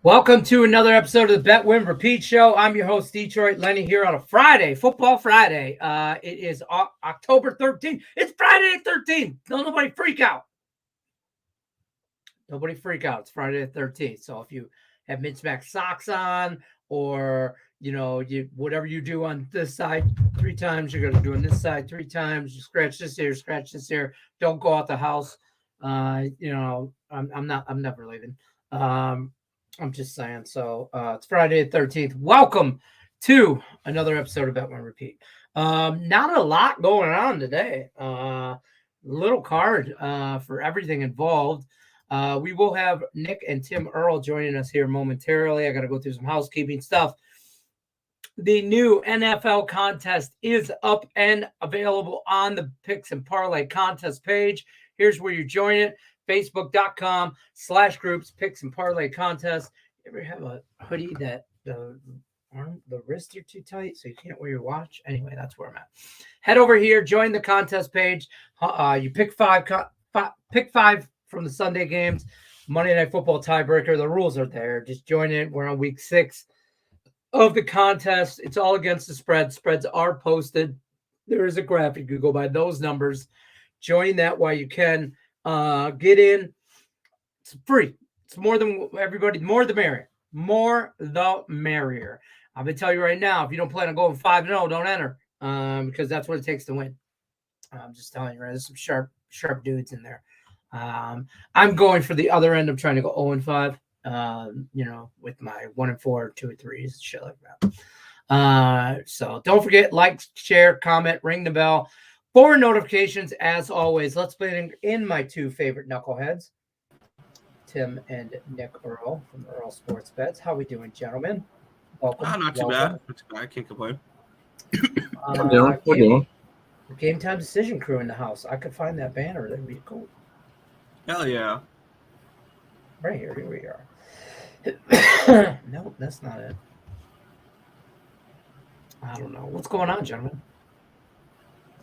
Welcome to another episode of the Bet Win Repeat Show. I'm your host, Detroit Lenny, here on a Friday, Football Friday. It is October 13th. It's Friday the 13th. Don't nobody freak out. Nobody freak out. It's Friday the 13th. So if you have mismatched socks on, or whatever you do on this side 3 times, you're gonna do on this side 3 times. You scratch this here, scratch this here. Don't go out the house. I'm never leaving. I'm just saying. So it's Friday the 13th. Welcome to another episode of Bet Win Repeat. Not a lot going on today. Little card for everything involved. We will have Nick and Tim Earl joining us here momentarily. I got to go through some housekeeping stuff. The new NFL contest is up and available on the Picks and Parlay contest page. Here's where you join it. Facebook.com/groups, Picks and Parlay contest. You ever have a hoodie that the wrists are too tight so you can't wear your watch? Anyway, that's where I'm at. Head over here, join the contest page. You pick five from the Sunday games. Monday Night Football tiebreaker. The rules are there. Just join it. We're on week 6 of the contest. It's all against the spread. Spreads are posted. There is a graphic. You go by those numbers. Join that while you can. Get in. It's free. It's more than everybody. More the merrier. More the merrier. I'm going to tell you right now, if you don't plan on going 5-0, don't enter because that's what it takes to win. I'm just telling you, right? There's some sharp dudes in there. I'm going for the other end. I'm trying to go 0-5, with my 1-4, 2-3s, shit like that. So don't forget, like, share, comment, ring the bell. For notifications, as always, let's bring in my 2 favorite knuckleheads, Tim and Nick Earl from Earl Sports Bets. How we doing, gentlemen? Welcome. Not too bad. Not too bad. I can't complain. We're doing. Game Time Decision crew in the house. I could find that banner. That'd be cool. Hell yeah. Right here. Here we are. Nope, that's not it. I don't know. What's going on, gentlemen?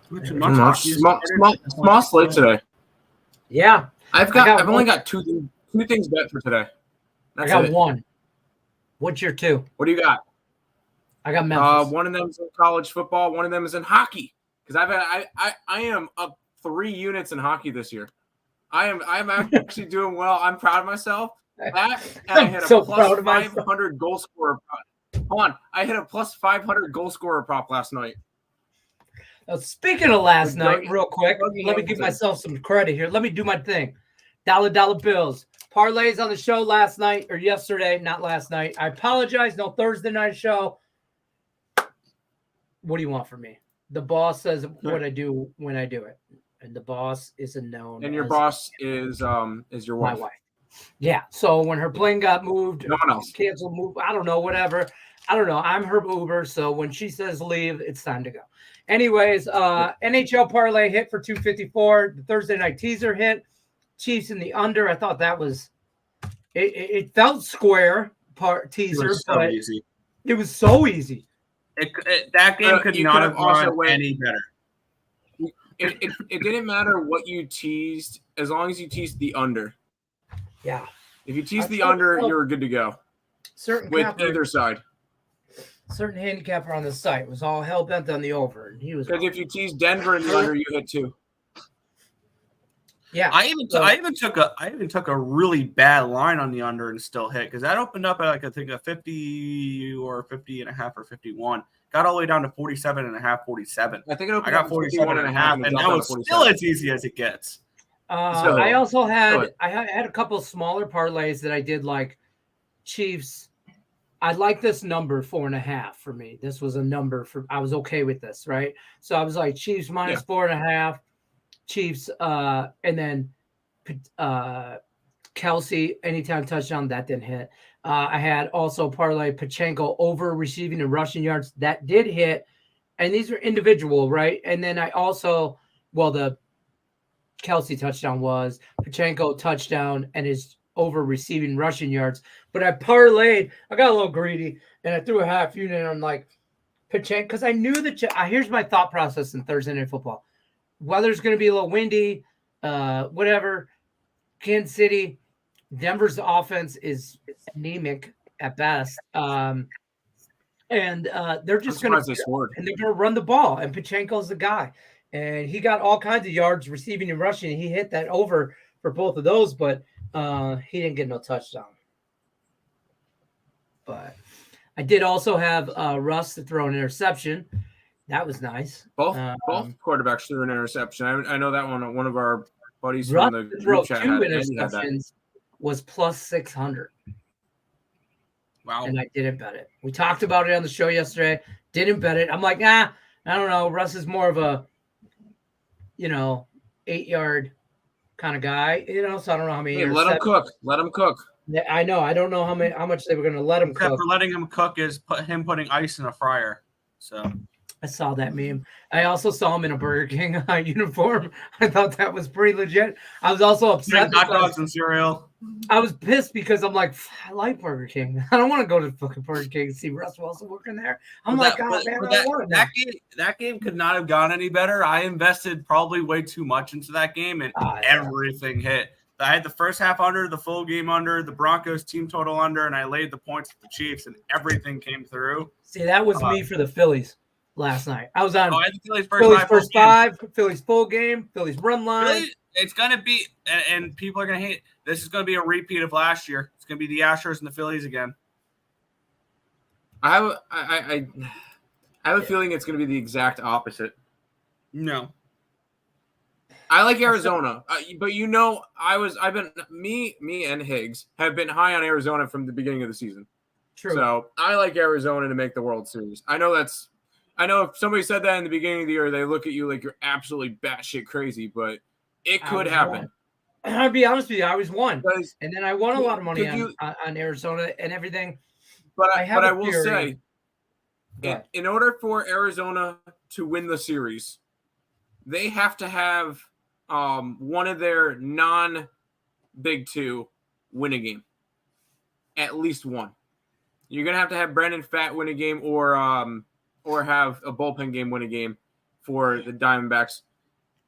Small slate today. Yeah, I've only got two things bet for today. I got one. What's your 2? What do you got? I got Memphis. One of them is in college football. One of them is in hockey. Because I am up 3 units in hockey this year. I'm actually doing well. I'm proud of myself. I hit a plus 500 goal scorer. Hold on, I hit a plus 500 goal scorer prop last night. Now, speaking of last night, real quick, let me give myself some credit here. Let me do my thing. Dollar bills. Parlays on the show last night or yesterday, not last night. I apologize. No Thursday night show. What do you want from me? The boss says what I do when I do it. And the boss is a known. And your boss is your wife. My wife. Yeah. So when her plane got moved, no one else canceled, move. I don't know, whatever. I don't know. I'm her Uber. So when she says leave, it's time to go. Anyways, NHL parlay hit for 254. The Thursday night teaser hit. Chiefs in the under. I thought that was it felt square teaser, but easy. It was so easy. That game could not have gone any better. It didn't matter what you teased as long as you teased the under. Yeah. If you teased the under, you're good to go. Either side. Certain handicapper on the site was all hell bent on the over, and he was because if you tease Denver in the under, you hit 2. Yeah, I even took a really bad line on the under and still hit because that opened up at I think a 50 or 50 and a half or 51. Got all the way down to 47 and a half, 47. I think I got 47 and a half, and that was still as easy as it gets. I also had a couple smaller parlays that I did, like Chiefs. I like this number 4.5 for me. This was a number I was okay with this, right? So I was like Chiefs minus 4.5, Chiefs, and then Kelsey anytime touchdown. That didn't hit. I had also parlay Pachenko over receiving and rushing yards. That did hit, and these are individual, right? And then I also, the Kelsey touchdown was Pachenko touchdown and his over receiving rushing yards. But I parlayed. I got a little greedy, and I threw a half unit. And I'm like, Pachenko, because I knew that. Here's my thought process in Thursday Night Football. Weather's going to be a little windy, whatever. Kansas City, Denver's offense is anemic at best. And they're just going they scored. And they're going to run the ball. And Pachenko's the guy. And he got all kinds of yards receiving and rushing. He hit that over for both of those, but he didn't get no touchdown. But I did also have Russ to throw an interception. That was nice. Both quarterbacks threw an interception. I know that one of our buddies Russ from the to throw group chat two had interceptions was plus 600. Wow. And I didn't bet it. We talked about it on the show yesterday. Didn't bet it. I'm like, I don't know. Russ is more of a, 8-yard kind of guy, so I don't know how many. Hey, let him cook. Let him cook. I know. I don't know how much they were going to let him Except cook. for letting him cook is putting ice in a fryer. So I saw that meme. I also saw him in a Burger King uniform. I thought that was pretty legit. I was also upset. hot dogs and cereal. I was pissed because I'm like, I like Burger King. I don't want to go to fucking Burger King and see Russ Wilson working there. That game could not have gone any better. I invested probably way too much into that game, and everything hit. I had the first half under, the full game under, the Broncos team total under, and I laid the points with the Chiefs, and everything came through. See, that was me for the Phillies last night. I was on I had the Phillies first five, Phillies full game, Phillies run line. Philly, it's going to be, and people are going to hate, this is going to be a repeat of last year. It's going to be the Astros and the Phillies again. I have a feeling it's going to be the exact opposite. No. I like Arizona, but me and Higgs have been high on Arizona from the beginning of the season. True. So I like Arizona to make the World Series. I know if somebody said that in the beginning of the year, they look at you like you're absolutely batshit crazy, but it could happen. I'll be honest with you, I was one, and then I won a lot of money on Arizona and everything. But I will say, in order for Arizona to win the series, they have to have one of their non-Big Two win a game. At least one. You're going to have Brandon Pfaadt win a game or have a bullpen game win a game for the Diamondbacks.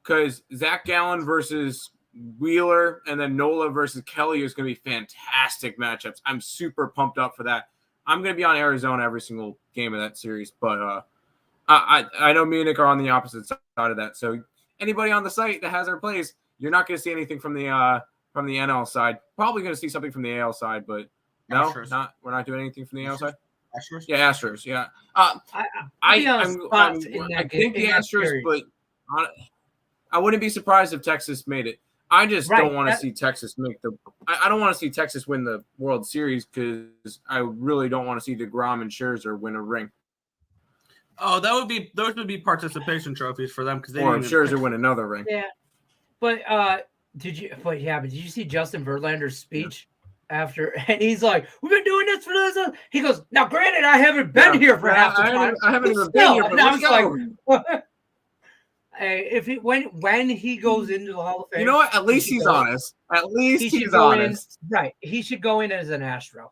Because Zach Gallen versus Wheeler and then Nola versus Kelly is going to be fantastic matchups. I'm super pumped up for that. I'm going to be on Arizona every single game of that series. But I know me and Nick are on the opposite side of that. So anybody on the site that has their plays, you're not going to see anything from the NL side. Probably going to see something from the AL side, but no, we're not doing anything from the AL side. Astros? Yeah, Astros. Yeah. I think the Astros, but I wouldn't be surprised if Texas made it. I just don't want to see Texas make the. I don't want to see Texas win the World Series because I really don't want to see DeGrom and Scherzer win a ring. Oh, those would be participation trophies for them because they or Scherzer win another ring. Yeah, but did you see Justin Verlander's speech after? And he's like, "We've been doing this for this." He goes, "Now, granted, I haven't been here for half the time. I haven't even been here. And I was like, when he goes into the Hall of Fame, you know what? At least he's honest. At least he's honest. Right? He should go in as an Astro,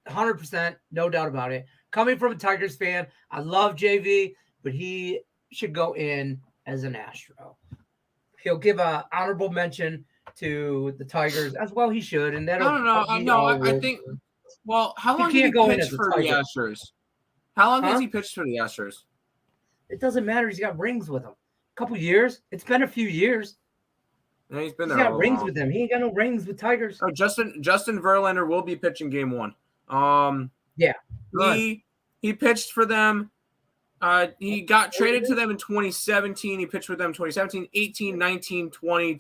100%, no doubt about it. Coming from a Tigers fan, I love JV, but he should go in as an Astro. He'll give an honorable mention to the Tigers as well. He should, and that. I think. Well, how long did he pitch for the Astros? How long has he pitched for the Astros? It doesn't matter. He's got rings with him. A couple years. It's been a few years. Yeah, he's been there. He's got rings with them. He ain't got no rings with Tigers. Oh, Justin Verlander will be pitching game 1. Yeah. He pitched for them. He got traded to them in 2017. He pitched with them 2017, 18, 19, 20,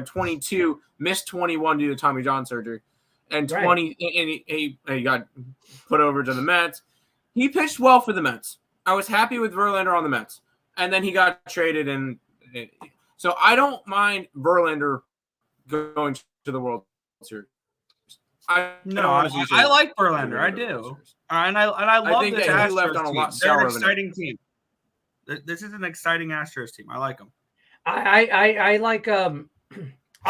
22, missed 21 due to Tommy John surgery. And 20 and he got put over to the Mets. He pitched well for the Mets. I was happy with Verlander on the Mets. And then he got traded, and so I don't mind Verlander going to the World Series. I like Verlander. I do, and I love think this that he Astros left on a team. lot They're an sourer exciting team. This is an exciting Astros team. I like them. I like I'll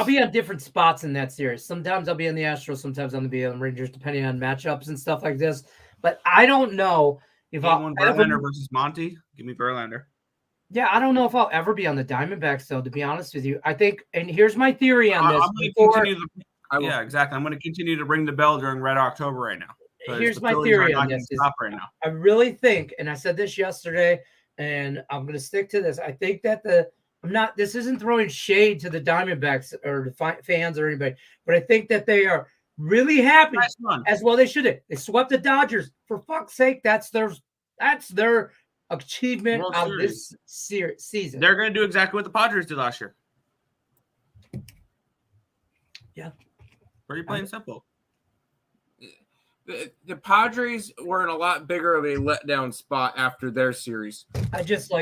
be on different spots in that series. Sometimes I'll be on the Astros, sometimes I'll be on the Rangers, depending on matchups and stuff like this. But I don't know if I'll Verlander versus Monty. Give me Verlander. Yeah, I don't know if I'll ever be on the Diamondbacks, though, to be honest with you. I think, and here's my theory on this. Yeah, exactly. I'm going to continue to ring the bell during Red October right now. Here's my theory on this. Right now. I really think, and I said this yesterday, and I'm going to stick to this. I think that this isn't throwing shade to the Diamondbacks or the fans or anybody, but I think that they are really happy, as well they should have. They swept the Dodgers. For fuck's sake, that's their achievement of this season. They're going to do exactly what the Padres did last year. Yeah. Pretty plain and simple. The Padres were in a lot bigger of a letdown spot after their series. I just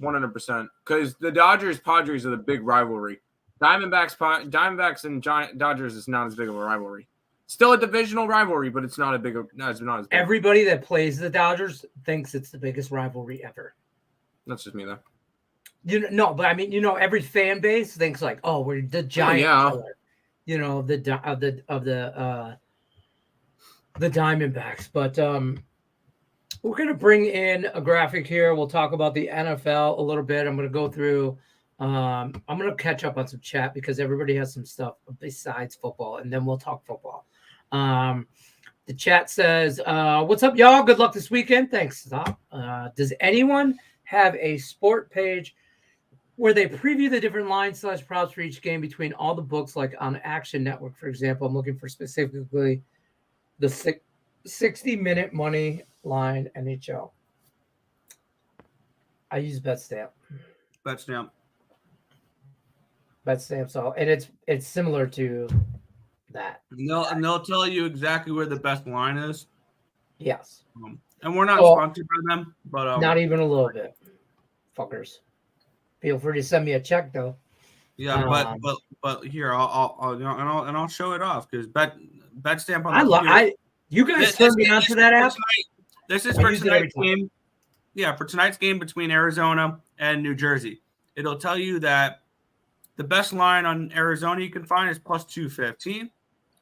100%, because the Dodgers-Padres are the big rivalry. Diamondbacks and Dodgers is not as big of a rivalry. Still a divisional rivalry, but it's not as big. Everybody that plays the Dodgers thinks it's the biggest rivalry ever. That's just me, though. But I mean, every fan base thinks we're the giant killer, the Diamondbacks. But we're going to bring in a graphic here. We'll talk about the NFL a little bit. I'm going to go through. I'm going to catch up on some chat because everybody has some stuff besides football, and then we'll talk football. The chat says, what's up, y'all? Good luck this weekend. Thanks, Stop. Does anyone have a sport page where they preview the different lines / props for each game between all the books, like on Action Network, for example? I'm looking for specifically the 60-minute money line NHL. I use BetStamp. So, and it's similar to that. And they'll tell you exactly where the best line is. Yes. And we're not sponsored by them, but not even a little bit. Fuckers. Feel free to send me a check though. Yeah, but here I'll show it off because BetStamp on you guys turned me onto that app. This is for tonight's game. Yeah, for tonight's game between Arizona and New Jersey. It'll tell you that the best line on Arizona you can find is plus 215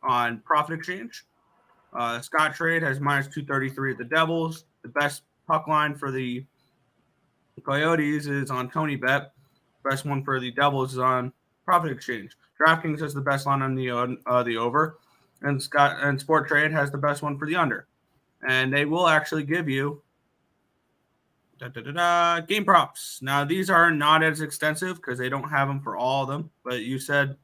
on Profit Exchange. Scott Trade has minus 233 at the Devils. The best puck line for the Coyotes is on Tony Bet. Best one for the Devils is on Profit Exchange. DraftKings has the best line on the over, and Sport Trade has the best one for the under. And they will actually give you game props. Now, these are not as extensive because they don't have them for all of them. But you said,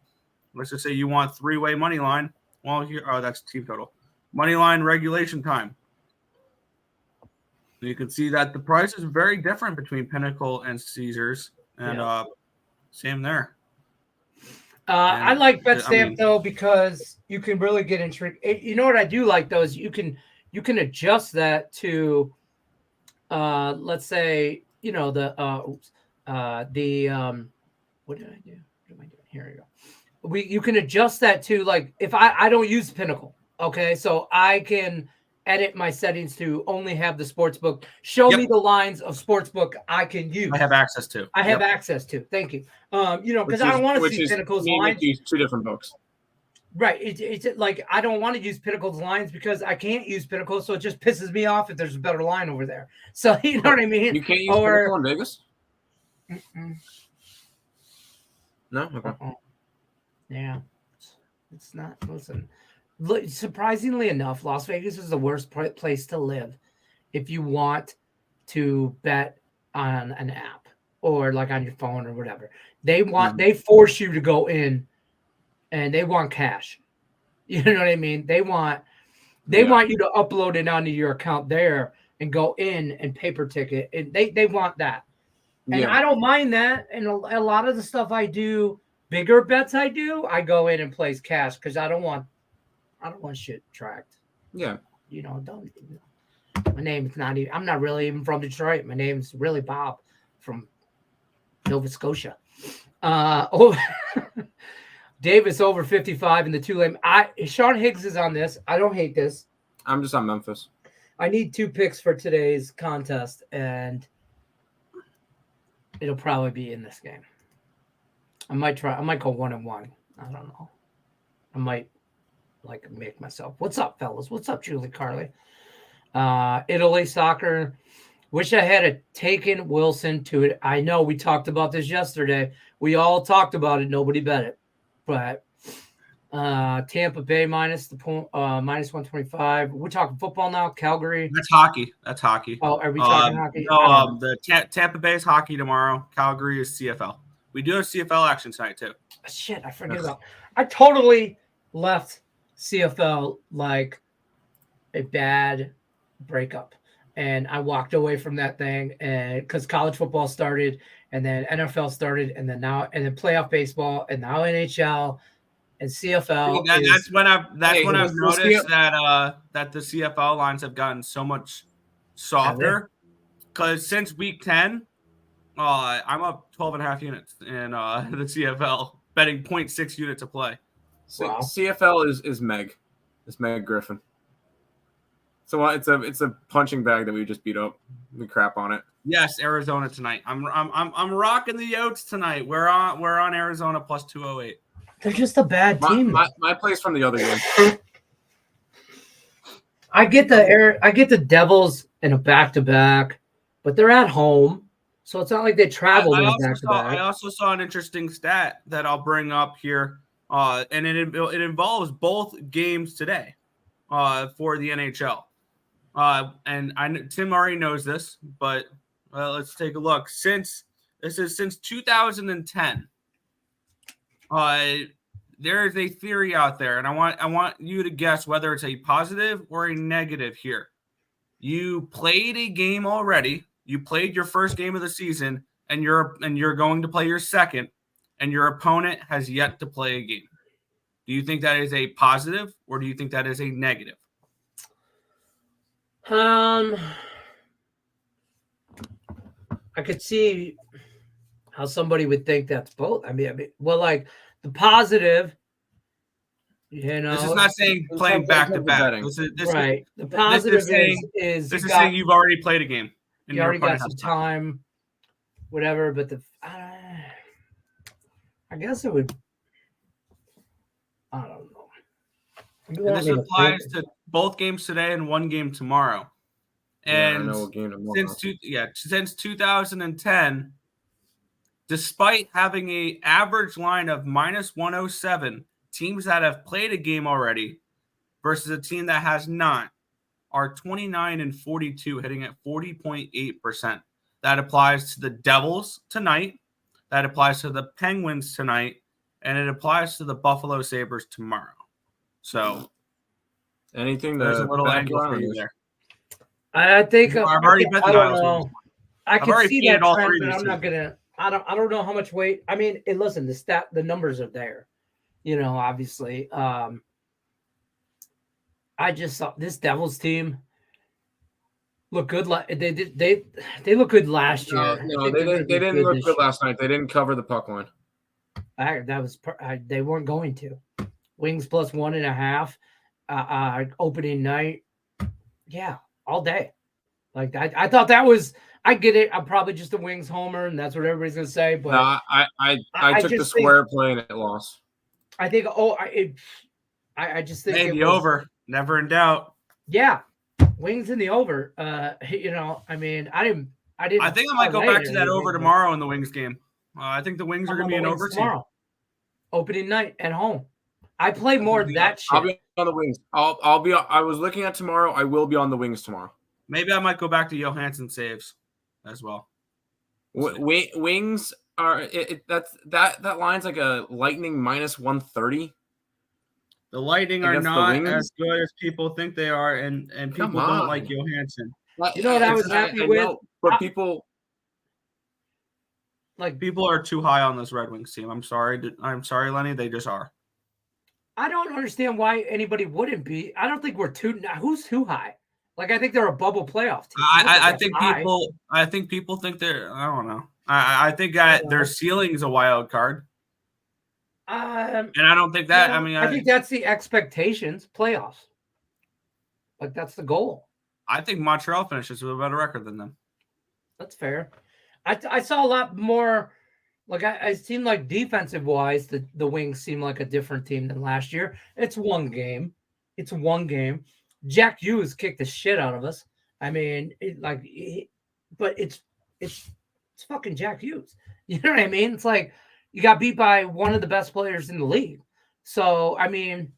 let's just say you want three-way money line. Well, here, that's team total. Money line regulation time. You can see that the price is very different between Pinnacle and Caesars, and same there. I like BetStamp though because you can really get intrigued. You know what I do like though is you can adjust that to, let's say what did I do? What am I doing? Here we go. You can adjust that to like if I don't use Pinnacle, okay, so I can edit my settings to only have the sportsbook. Show me the lines of sportsbook I can use. I have access to. Access to. Thank you. Because I don't want to see Pinnacle's lines. Two different books. Right. It's like I don't want to use Pinnacle's lines because I can't use Pinnacle, so it just pisses me off if there's a better line over there. So you know what I mean? You can't use Pinnacle in Vegas? No? Okay. Yeah. It's not. Listen. Surprisingly enough, Las Vegas is the worst place to live if you want to bet on an app or like on your phone or whatever. They force you to go in and they want cash. You know what I mean? They want you to upload it onto your account there and go in and paper ticket. And they want that. And I don't mind that. And a lot of the stuff I do, bigger bets I go in and place cash because I don't want shit tracked. Yeah. My name's not even, I'm not really even from Detroit. My name's really Bob from Nova Scotia. Davis over 55 in the two-lane. Sean Higgs is on this. I don't hate this. I'm just on Memphis. I need 2 picks for today's contest, and it'll probably be in this game. I might go 1-1. I don't know. I might make myself. What's up, fellas? What's up, Julie Carly? Italy soccer. Wish I had taken Wilson to it. I know we talked about this yesterday. We all talked about it. Nobody bet it. But Tampa Bay minus the point, minus 125. We're talking football now. Calgary. That's hockey. That's hockey. Oh, are we talking hockey? No, Tampa Bay is hockey tomorrow. Calgary is CFL. We do have CFL action tonight too. Shit, I forget about. I totally left CFL like a bad breakup, and I walked away from that thing, and because college football started, and then NFL started, and then playoff baseball, and now NHL. And CFL. That's when I've noticed that the CFL lines have gotten so much softer. Because since week 10, I'm up 12.5 units in the CFL, betting 0.6 units a play. Wow. CFL is Meg. It's Meg Griffin. So it's a punching bag that we just beat up. We crap on it. Yes, Arizona tonight. I'm rocking the Yotes tonight. We're on Arizona plus 208. They're just a bad team. My play's from the other game. I get the Devils in a back-to-back, but they're at home, so it's not like they traveled in a back-to-back. I also saw an interesting stat that I'll bring up here, and it involves both games today for the NHL. And Tim already knows this, but let's take a look. Since 2010. There is a theory out there, and I want you to guess whether it's a positive or a negative here. You played a game already. You played your first game of the season, and you're going to play your second, and your opponent has yet to play a game. Do you think that is a positive, or do you think that is a negative? I could see how somebody would think that's both. I mean, well, like the positive, you know. This is not saying playing back to back. Right. The positive is this is saying you've already played a game. You already got some time, whatever. But I guess it would. I don't know. And this applies to both games today and one game tomorrow. And since 2010. Despite having an average line of minus 107, teams that have played a game already versus a team that has not are 29-42, hitting at 40.8%. That applies to the Devils tonight. That applies to the Penguins tonight. And it applies to the Buffalo Sabres tomorrow. So anything there's a little angle for you there. I think I've already bet the Isles. I can see that trend, but I'm not going to. I don't know how much weight. I mean, listen, the numbers are there, obviously. I just saw this Devils team look good. They look good last year. No, they didn't look good last night. They didn't cover the puck line. They weren't going to. Wings plus 1.5 opening night. Yeah, all day. Like I thought that was. I get it. I'm probably just a Wings homer, and that's what everybody's gonna say. But no, I took the square play and it lost. I think. I just think the over. Never in doubt. Yeah, Wings in the over. I mean, I didn't. I think I might go back to that over tomorrow in the Wings game. I think the Wings are gonna be an over team. Opening night at home. I play more of that shit. I'll be on the Wings. I was looking at tomorrow. I will be on the Wings tomorrow. Maybe I might go back to Johansson saves as well. Wings are that line's like a Lightning minus 130. The Lightning are not as good as people think they are, and people don't like Johansson. You know what I was happy with? But people are too high on this Red Wings team. I'm sorry, Lenny. They just are. I don't understand why anybody wouldn't be. I don't think we're who's too high. Like, I think they're a bubble playoff team. I think people think they're. I don't know. I think their ceiling is a wild card. And I don't think that. I think that's the expectations. Playoffs. Like, that's the goal. I think Montreal finishes with a better record than them. That's fair. I saw a lot more. Like, I seemed like defensive wise, the Wings seem like a different team than last year. It's one game. Jack Hughes kicked the shit out of us. I mean, but it's fucking Jack Hughes. You know what I mean? It's like you got beat by one of the best players in the league. So, I mean,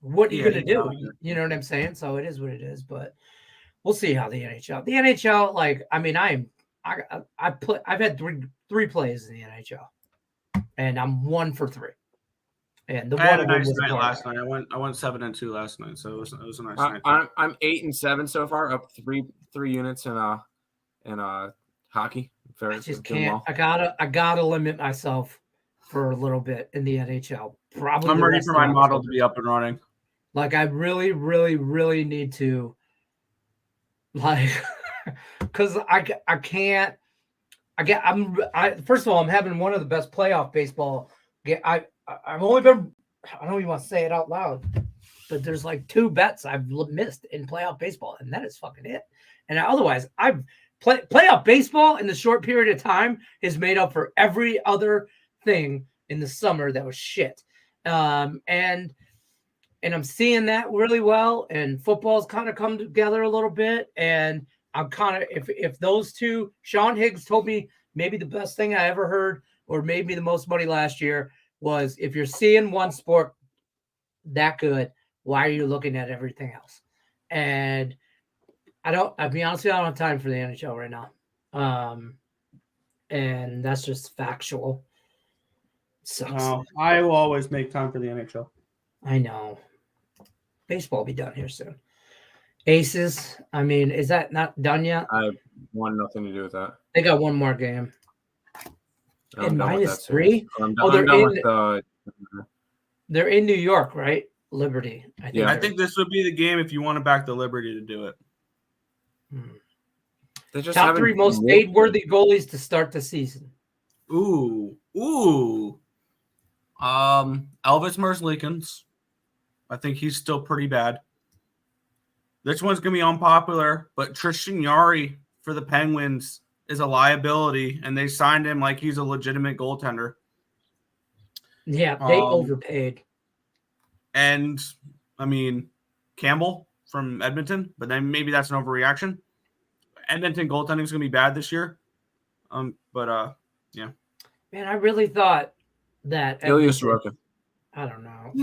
what are you going to do? You know what I'm saying? So it is what it is, but we'll see how the NHL, like, I mean, I've had three plays in the NHL and I'm 1 for 3. And I had a nice night last night. I went 7-2 last night, so it was a nice night. I'm 8-7 so far, up three units in hockey. I just can't. Well. I gotta limit myself for a little bit in the NHL. Probably I'm ready for my model to be up and running. Like I really, really, really need to. Like, because I can't. First of all, I'm having one of the best playoff baseball. I've only been, I don't even want to say it out loud, but there's like 2 bets I've missed in playoff baseball, and that is fucking it. And otherwise, playoff baseball in the short period of time is made up for every other thing in the summer that was shit. And I'm seeing that really well, and football's kind of come together a little bit. And I'm kind of, if those two, Sean Higgs told me maybe the best thing I ever heard, or made me the most money last year, was if you're seeing one sport that good, why are you looking at everything else? And I'll be honest with you, I don't have time for the NHL right now. And that's just factual. Sucks. I will always make time for the NHL. I know. Baseball will be done here soon. Aces, I mean, is that not done yet? I want nothing to do with that. They got one more game. And -3? They're in New York, right? Liberty. I think this would be the game if you want to back the Liberty to do it. Top 3 most fade-worthy goalies to start the season. Ooh. Elvis Merzlikins. I think he's still pretty bad. This one's going to be unpopular, but Tristan Jarry for the Penguins is a liability, and they signed him like he's a legitimate goaltender. Yeah, they overpaid. And, I mean, Campbell from Edmonton, but then maybe that's an overreaction. Edmonton goaltending is going to be bad this year. Yeah. Man, I really thought that. Ilya Sorokin. I don't know.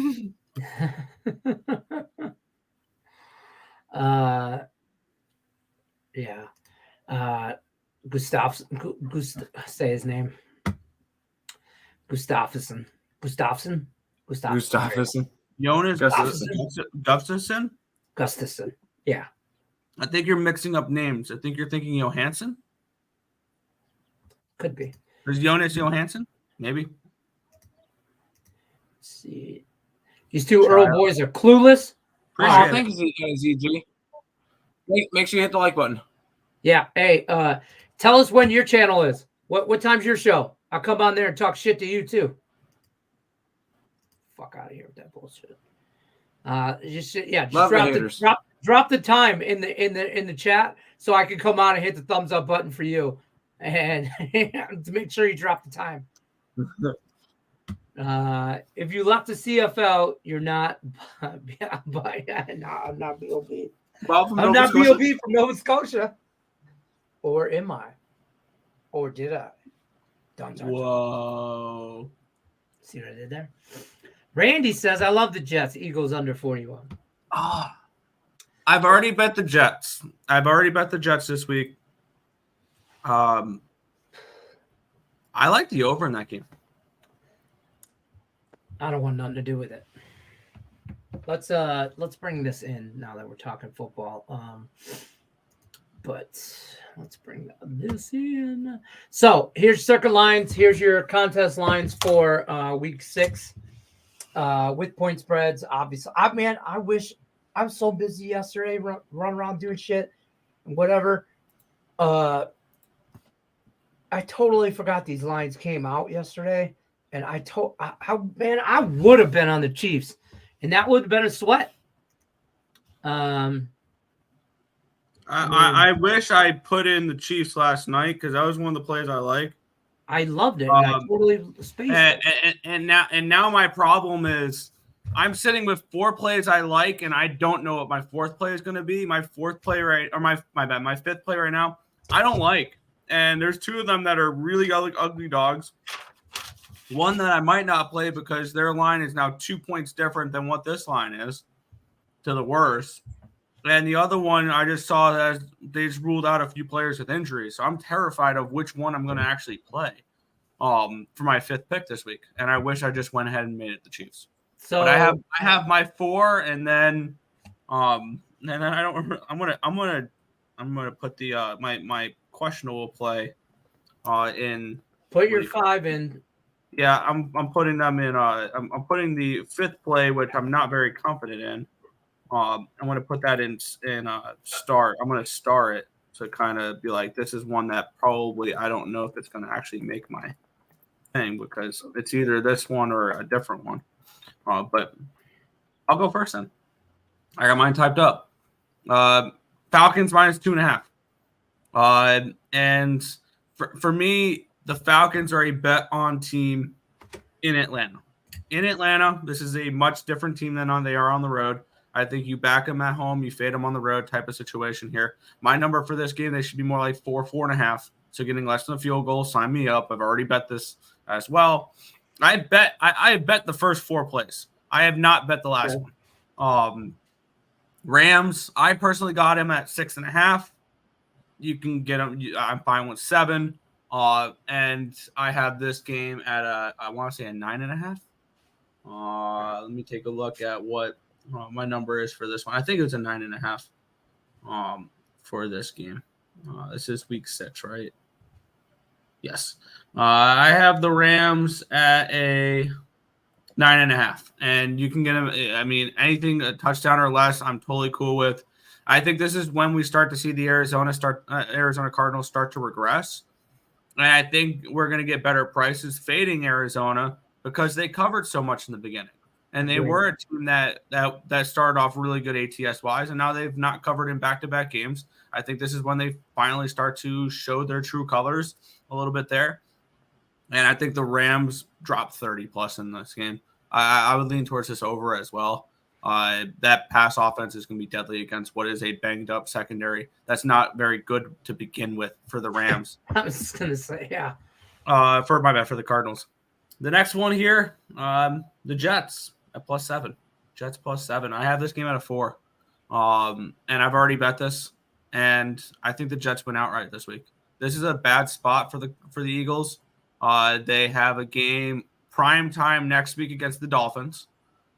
Yeah. Say his name. Gustafsson. Jonas Gustafsson. Yeah. I think you're mixing up names. I think you're thinking Johansson. Could be. There's Jonas Johansson? Maybe. Let's see. These 2 Earl boys are clueless. Thank you, ZG. Make sure you hit the like button. Yeah. Hey, tell us when your channel is. What time's your show? I'll come on there and talk shit to you too. Fuck out of here with that bullshit. Just drop the time in the chat so I can come on and hit the thumbs up button for you, and to make sure you drop the time. If you left the CFL, you're not. No, I'm not BOB. I'm not BOB from Nova Scotia. Or am I? Or did I? Whoa. See what I did there? Randy says, I love the Jets. Eagles under 41. I've already bet the Jets. This week. I like the over in that game. I don't want nothing to do with it. Let's bring this in now that we're talking football. But let's bring this in. So here's circuit lines. Here's your contest lines for week 6 with point spreads. Obviously, I wish I was so busy yesterday, run around doing shit and whatever. I totally forgot these lines came out yesterday, and I would have been on the Chiefs, and that would have been a sweat. I wish I put in the Chiefs last night because that was one of the plays I like. I loved it. I totally spaced it. And now my problem is I'm sitting with 4 plays I like, and I don't know what my 4th play is going to be. My 4th play my 5th play right now, I don't like. And there's 2 of them that are really ugly dogs. One that I might not play because their line is now 2 points different than what this line is, to the worst. And the other one I just saw that they just ruled out a few players with injuries. So I'm terrified of which one I'm going to actually play for my 5th pick this week. And I wish I just went ahead and made it the Chiefs. So but I have my 4, and then I don't remember. I'm gonna put the my questionable play in. Put your 5 in. Yeah, I'm putting them in. I'm putting the 5th play, which I'm not very confident in. I'm going to put that in start. I'm going to star it to kind of be like, this is one that probably I don't know if it's going to actually make my thing because it's either this one or a different one. But I'll go first then. I got mine typed up. Falcons minus 2.5. And for me, the Falcons are a bet on team in Atlanta. In Atlanta, this is a much different team than they are on the road. I think you back them at home, you fade them on the road type of situation here. My number for this game, they should be more like 4.5. So getting less than a field goal, sign me up. I've already bet this as well. I bet the first 4 plays. I have not bet the last one. Rams, I personally got him at 6.5. You can get them. I'm fine with 7. And I have this game at I want to say a 9.5. Let me take a look at what my number is for this one. I think it was a 9.5 for this game. This is week 6, right? Yes. I have the Rams at a 9.5, and you can get them. I mean, anything a touchdown or less, I'm totally cool with. I think this is when we start to see the Arizona Cardinals start to regress. And I think we're going to get better prices fading Arizona because they covered so much in the beginning. And they were a team that started off really good ATS-wise, and now they've not covered in back-to-back games. I think this is when they finally start to show their true colors a little bit there. And I think the Rams drop 30-plus in this game. I would lean towards this over as well. That pass offense is going to be deadly against what is a banged-up secondary. That's not very good to begin with for the Rams. I was just going to say, yeah. For the Cardinals. The next one here, the Jets at +7. Jets +7. I have this game at a 4. And I've already bet this. And I think the Jets went outright this week. This is a bad spot for the Eagles. They have a game prime time next week against the Dolphins.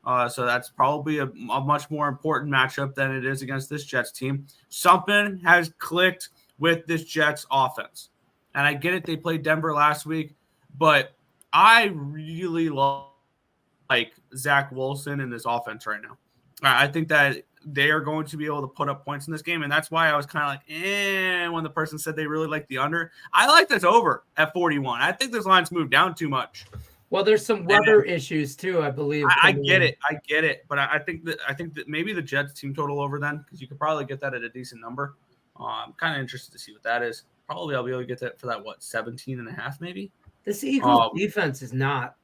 So that's probably a much more important matchup than it is against this Jets team. Something has clicked with this Jets offense. And I get it, they played Denver last week, but I really like Zach Wilson in this offense right now. I think that they are going to be able to put up points in this game, and that's why I was kind of like, when the person said they really like the under. I like this over at 41. I think this line's moved down too much. Well, there's some weather issues too, I believe. I get it, but I think that maybe the Jets team total over then, because you could probably get that at a decent number. I'm kind of interested to see what that is. Probably I'll be able to get that for that 17.5 maybe. This Eagles defense is not.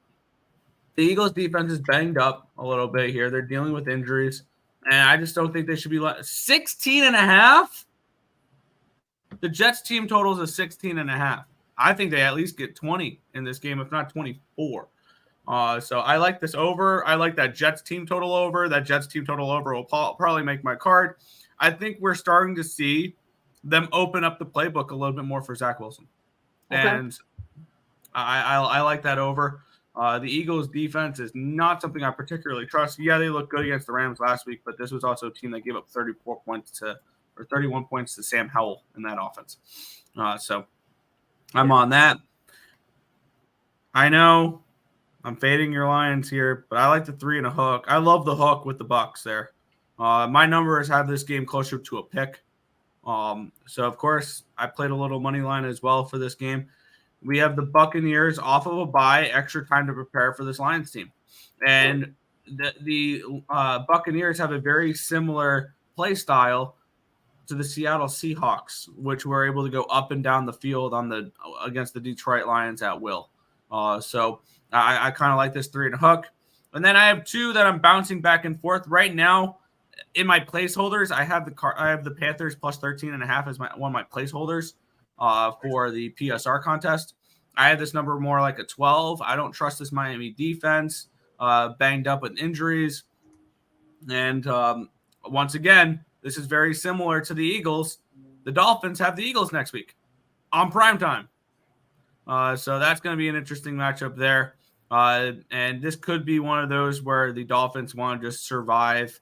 The Eagles defense is banged up a little bit here. They're dealing with injuries, and I just don't think they should be 16.5. The Jets team totals is 16.5. I think they at least get 20 in this game, if not 24. So I like this over. I like that Jets team total over. That Jets team total over will probably make my card. I think we're starting to see them open up the playbook a little bit more for Zach Wilson. Okay. And I like that over. The Eagles defense is not something I particularly trust. Yeah, they looked good against the Rams last week, but this was also a team that gave up 31 points to Sam Howell in that offense. So I'm on that. I know I'm fading your Lions here, but I like the 3 and a hook. I love the hook with the Bucs there. My numbers have this game closer to a pick. So, of course, I played a little money line as well for this game. We have the Buccaneers off of a bye, extra time to prepare for this Lions team. And the Buccaneers have a very similar play style to the Seattle Seahawks, which were able to go up and down the field against the Detroit Lions at will. So I kind of like this 3 and a hook. And then I have 2 that I'm bouncing back and forth right now. In my placeholders, I have the Panthers plus 13.5 as one of my placeholders for the PSR contest. I had this number more like a 12. I don't trust this Miami defense, banged up with injuries. And once again, this is very similar to the Eagles. The Dolphins have the Eagles next week on primetime. So that's going to be an interesting matchup there. And this could be one of those where the Dolphins want to just survive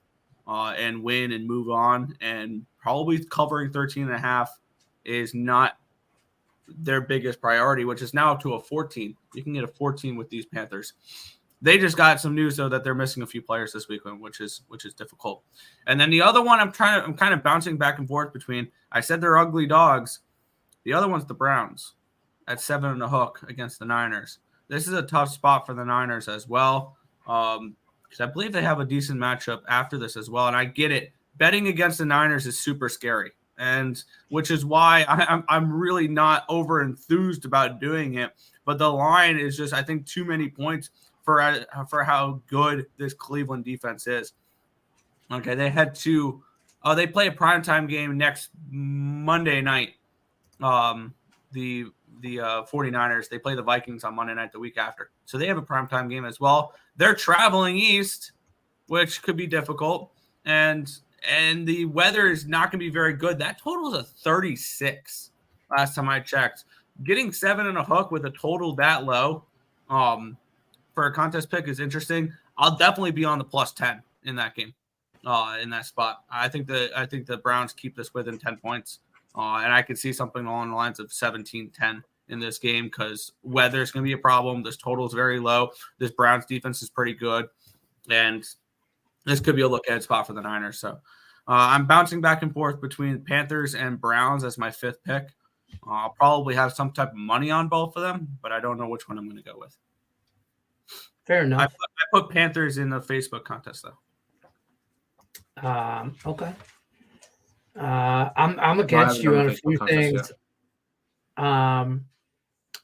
and win and move on. And probably covering 13.5 is not their biggest priority, which is now up to a 14. You can get a 14 with these Panthers. They just got some news though that they're missing a few players this weekend, which is difficult. And then the other one I'm kind of bouncing back and forth between. I said they're ugly dogs. The other one's the Browns at 7.5 against the Niners. This is a tough spot for the Niners as well, because I believe they have a decent matchup after this as well. And I get it. Betting against the Niners is super scary, and which is why I'm really not over enthused about doing it. But the line is just, I think, too many points for how good this Cleveland defense is. Okay, they had to they play a primetime game next Monday night. The 49ers, they play the Vikings on Monday night the week after. So they have a primetime game as well. They're traveling east, which could be difficult. And the weather is not going to be very good. That total is a 36 last time I checked. Getting 7.5 with a total that low for a contest pick is interesting. I'll definitely be on the plus 10 in that game, in that spot. I think the Browns keep this within 10 points. And I could see something along the lines of 17-10 in this game because weather is going to be a problem. This total is very low. This Browns defense is pretty good. And this could be a look-ahead spot for the Niners. So I'm bouncing back and forth between Panthers and Browns as my 5th pick. I'll probably have some type of money on both of them, but I don't know which one I'm going to go with. Fair enough. I put Panthers in the Facebook contest, though. Okay. I'm against you on a few things. I'm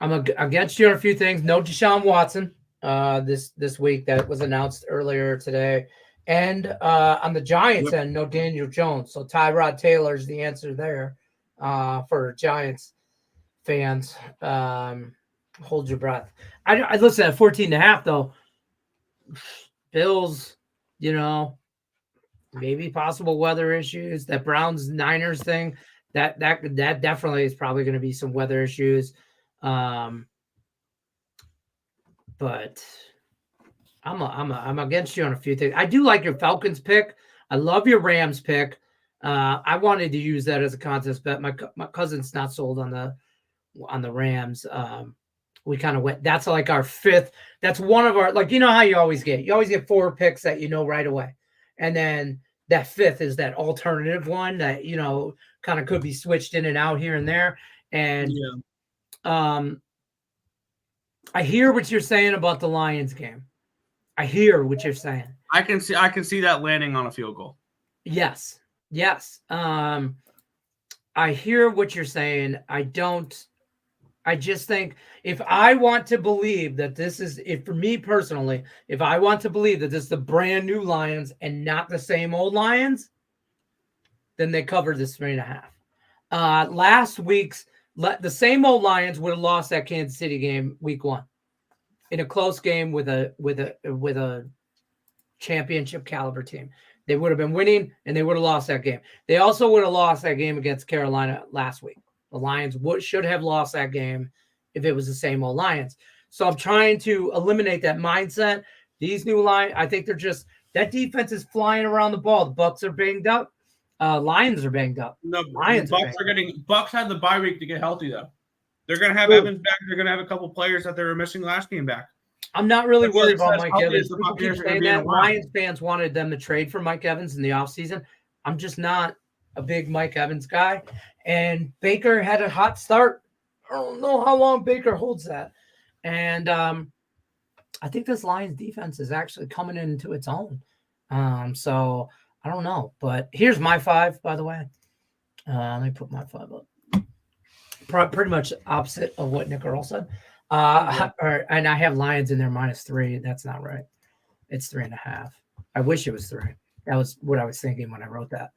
against you on a few things. No Deshaun Watson this week that was announced earlier today. And on the Giants end, no Daniel Jones. So Tyrod Taylor's the answer there for Giants fans. Hold your breath. I listen at 14.5 though. Bills, maybe possible weather issues. That Browns Niners thing, that definitely is probably going to be some weather issues. But I'm against you on a few things. I do like your Falcons pick. I love your Rams pick. I wanted to use that as a contest bet. My cousin's not sold on the Rams. We kind of went. That's like our 5th. That's one of our, like, how you always get 4 picks that right away. And then that 5th is that alternative one that, kind of could be switched in and out here and there. And I hear what you're saying about the Lions game. I hear what you're saying. I can see that landing on a field goal. Yes. I hear what you're saying. I just think if I want to believe that this is, for me personally, if I want to believe that this is the brand new Lions and not the same old Lions, then they covered this 3.5. Last week's, the same old Lions would have lost that Kansas City game week 1 in a close game with a championship caliber team. They would have been winning and they would have lost that game. They also would have lost that game against Carolina last week. The Lions should have lost that game if it was the same old Lions. So I'm trying to eliminate that mindset. These new Lions, I think that defense is flying around the ball. The Bucs are banged up. Lions are banged up. No, Bucs had the bye week to get healthy though. They're going to have Evans back. They're going to have a couple players that they were missing last game back. I'm not really worried about Mike Evans. People keep saying that. Lions fans wanted them to trade for Mike Evans in the offseason. I'm just not a big Mike Evans guy. And Baker had a hot start. I don't know how long Baker holds that. And I think this Lions defense is actually coming into its own. So I don't know. But here's my 5, by the way. Let me put my 5 up. Pretty much opposite of what Nick Earl said. And I have Lions in there -3. That's not right. It's 3.5. I wish it was 3. That was what I was thinking when I wrote that.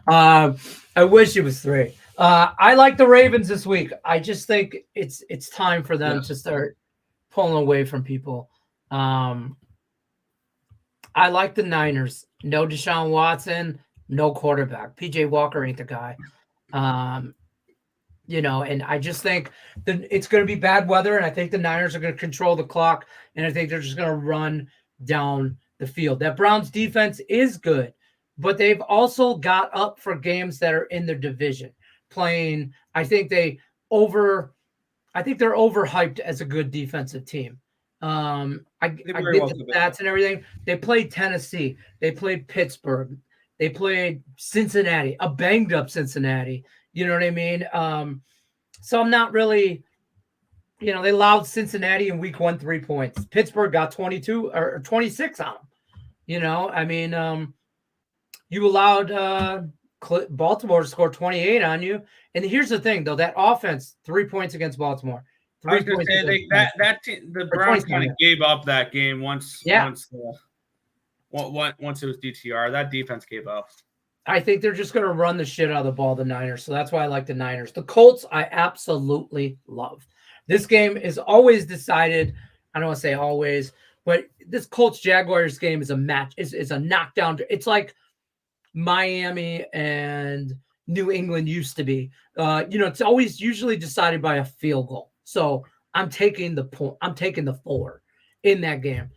I wish it was 3. I like the Ravens this week. I just think it's time for them to start pulling away from people. I like the Niners. No Deshaun Watson, no quarterback. PJ Walker ain't the guy. And I just think that it's going to be bad weather, and I think the Niners are going to control the clock, and I think they're just going to run down the field. That Browns defense is good, but they've also got up for games that are in their division playing. I think they're overhyped as a good defensive team. I get the stats and everything. They played Tennessee. They played Pittsburgh. They played Cincinnati, a banged up Cincinnati. You know what I mean? So I'm not really, they allowed Cincinnati in week 1 3 points. Pittsburgh got 22 or 26 on them. You allowed Baltimore to score 28 on you. And here's the thing, though, that offense, 3 points against Baltimore. I was going to say the Browns kind of gave up that game once it was DTR. That defense gave up. I think they're just going to run the shit out of the ball, the Niners. So that's why I like the Niners. The Colts, I absolutely love. This game is always decided. I don't want to say always, but this Colts-Jaguars game is a match. Is a knockdown. It's like Miami and New England used to be. It's always usually decided by a field goal. So I'm taking the point. I'm taking the 4 in that game.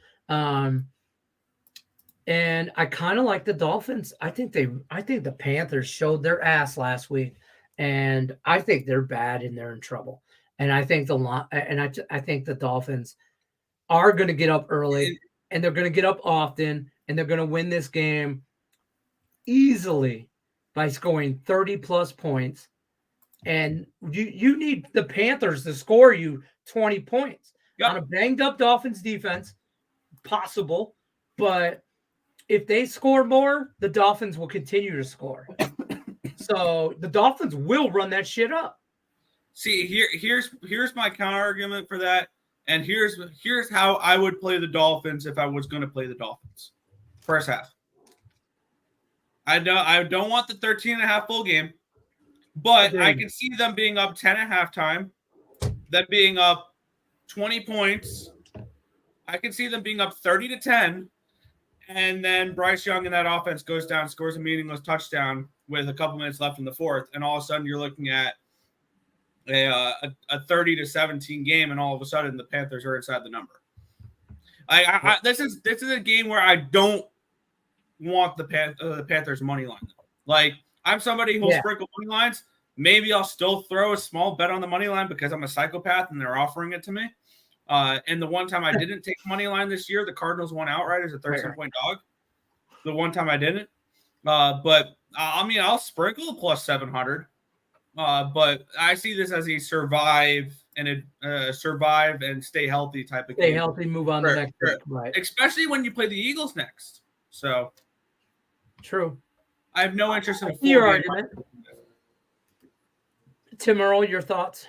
And I kind of like the Dolphins. I think the Panthers showed their ass last week, and I think they're bad and they're in trouble. And I think I think the Dolphins are going to get up early, and they're going to get up often, and they're going to win this game easily by scoring 30+ points. And you need the Panthers to score you 20 points on a banged up Dolphins defense, possible, but if they score more, the Dolphins will continue to score. So the Dolphins will run that shit up. See, here's my counter argument for that, and here's how I would play the Dolphins if I was going to play the Dolphins. First half. I don't want the 13.5 full game, but I can see them being up 10 at halftime, them being up 20 points. I can see them being up 30-10. And then Bryce Young in that offense goes down, scores a meaningless touchdown with a couple minutes left in the fourth, and all of a sudden you're looking at a 30-17 game, and all of a sudden the Panthers are inside the number. This is a game where I don't want the Panthers money line. Like, I'm somebody who'll sprinkle money lines. Maybe I'll still throw a small bet on the money line because I'm a psychopath and they're offering it to me. And the one time I didn't take money line this year, the Cardinals won outright as a 13-point dog. The one time I didn't. But I'll sprinkle plus 700. But I see this as a survive and stay healthy type of game. Stay healthy, move on to the next week. Right. Especially when you play the Eagles next. So true. I have no interest in a full your game. argument. Tim Earl, your thoughts?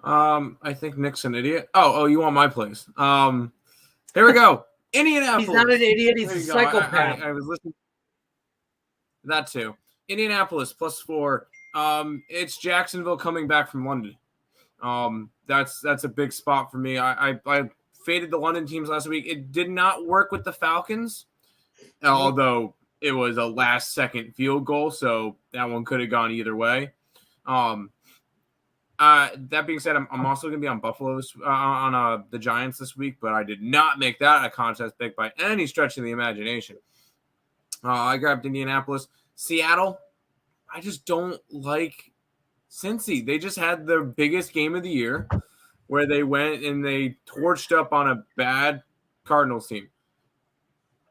I think Nick's an idiot. Oh, you want my plays? Here we go. Indianapolis. He's not an idiot. He's a psychopath. I was listening. That too. Indianapolis +4. It's Jacksonville coming back from London. That's a big spot for me. I faded the London teams last week. It did not work with the Falcons, although it was a last-second field goal, so that one could have gone either way. That being said, I'm also going to be on Buffalo on the Giants this week, but I did not make that a contest pick by any stretch of the imagination. I grabbed Indianapolis. Seattle, I just don't like Cincy. They just had their biggest game of the year where they went and they torched up on a bad Cardinals team.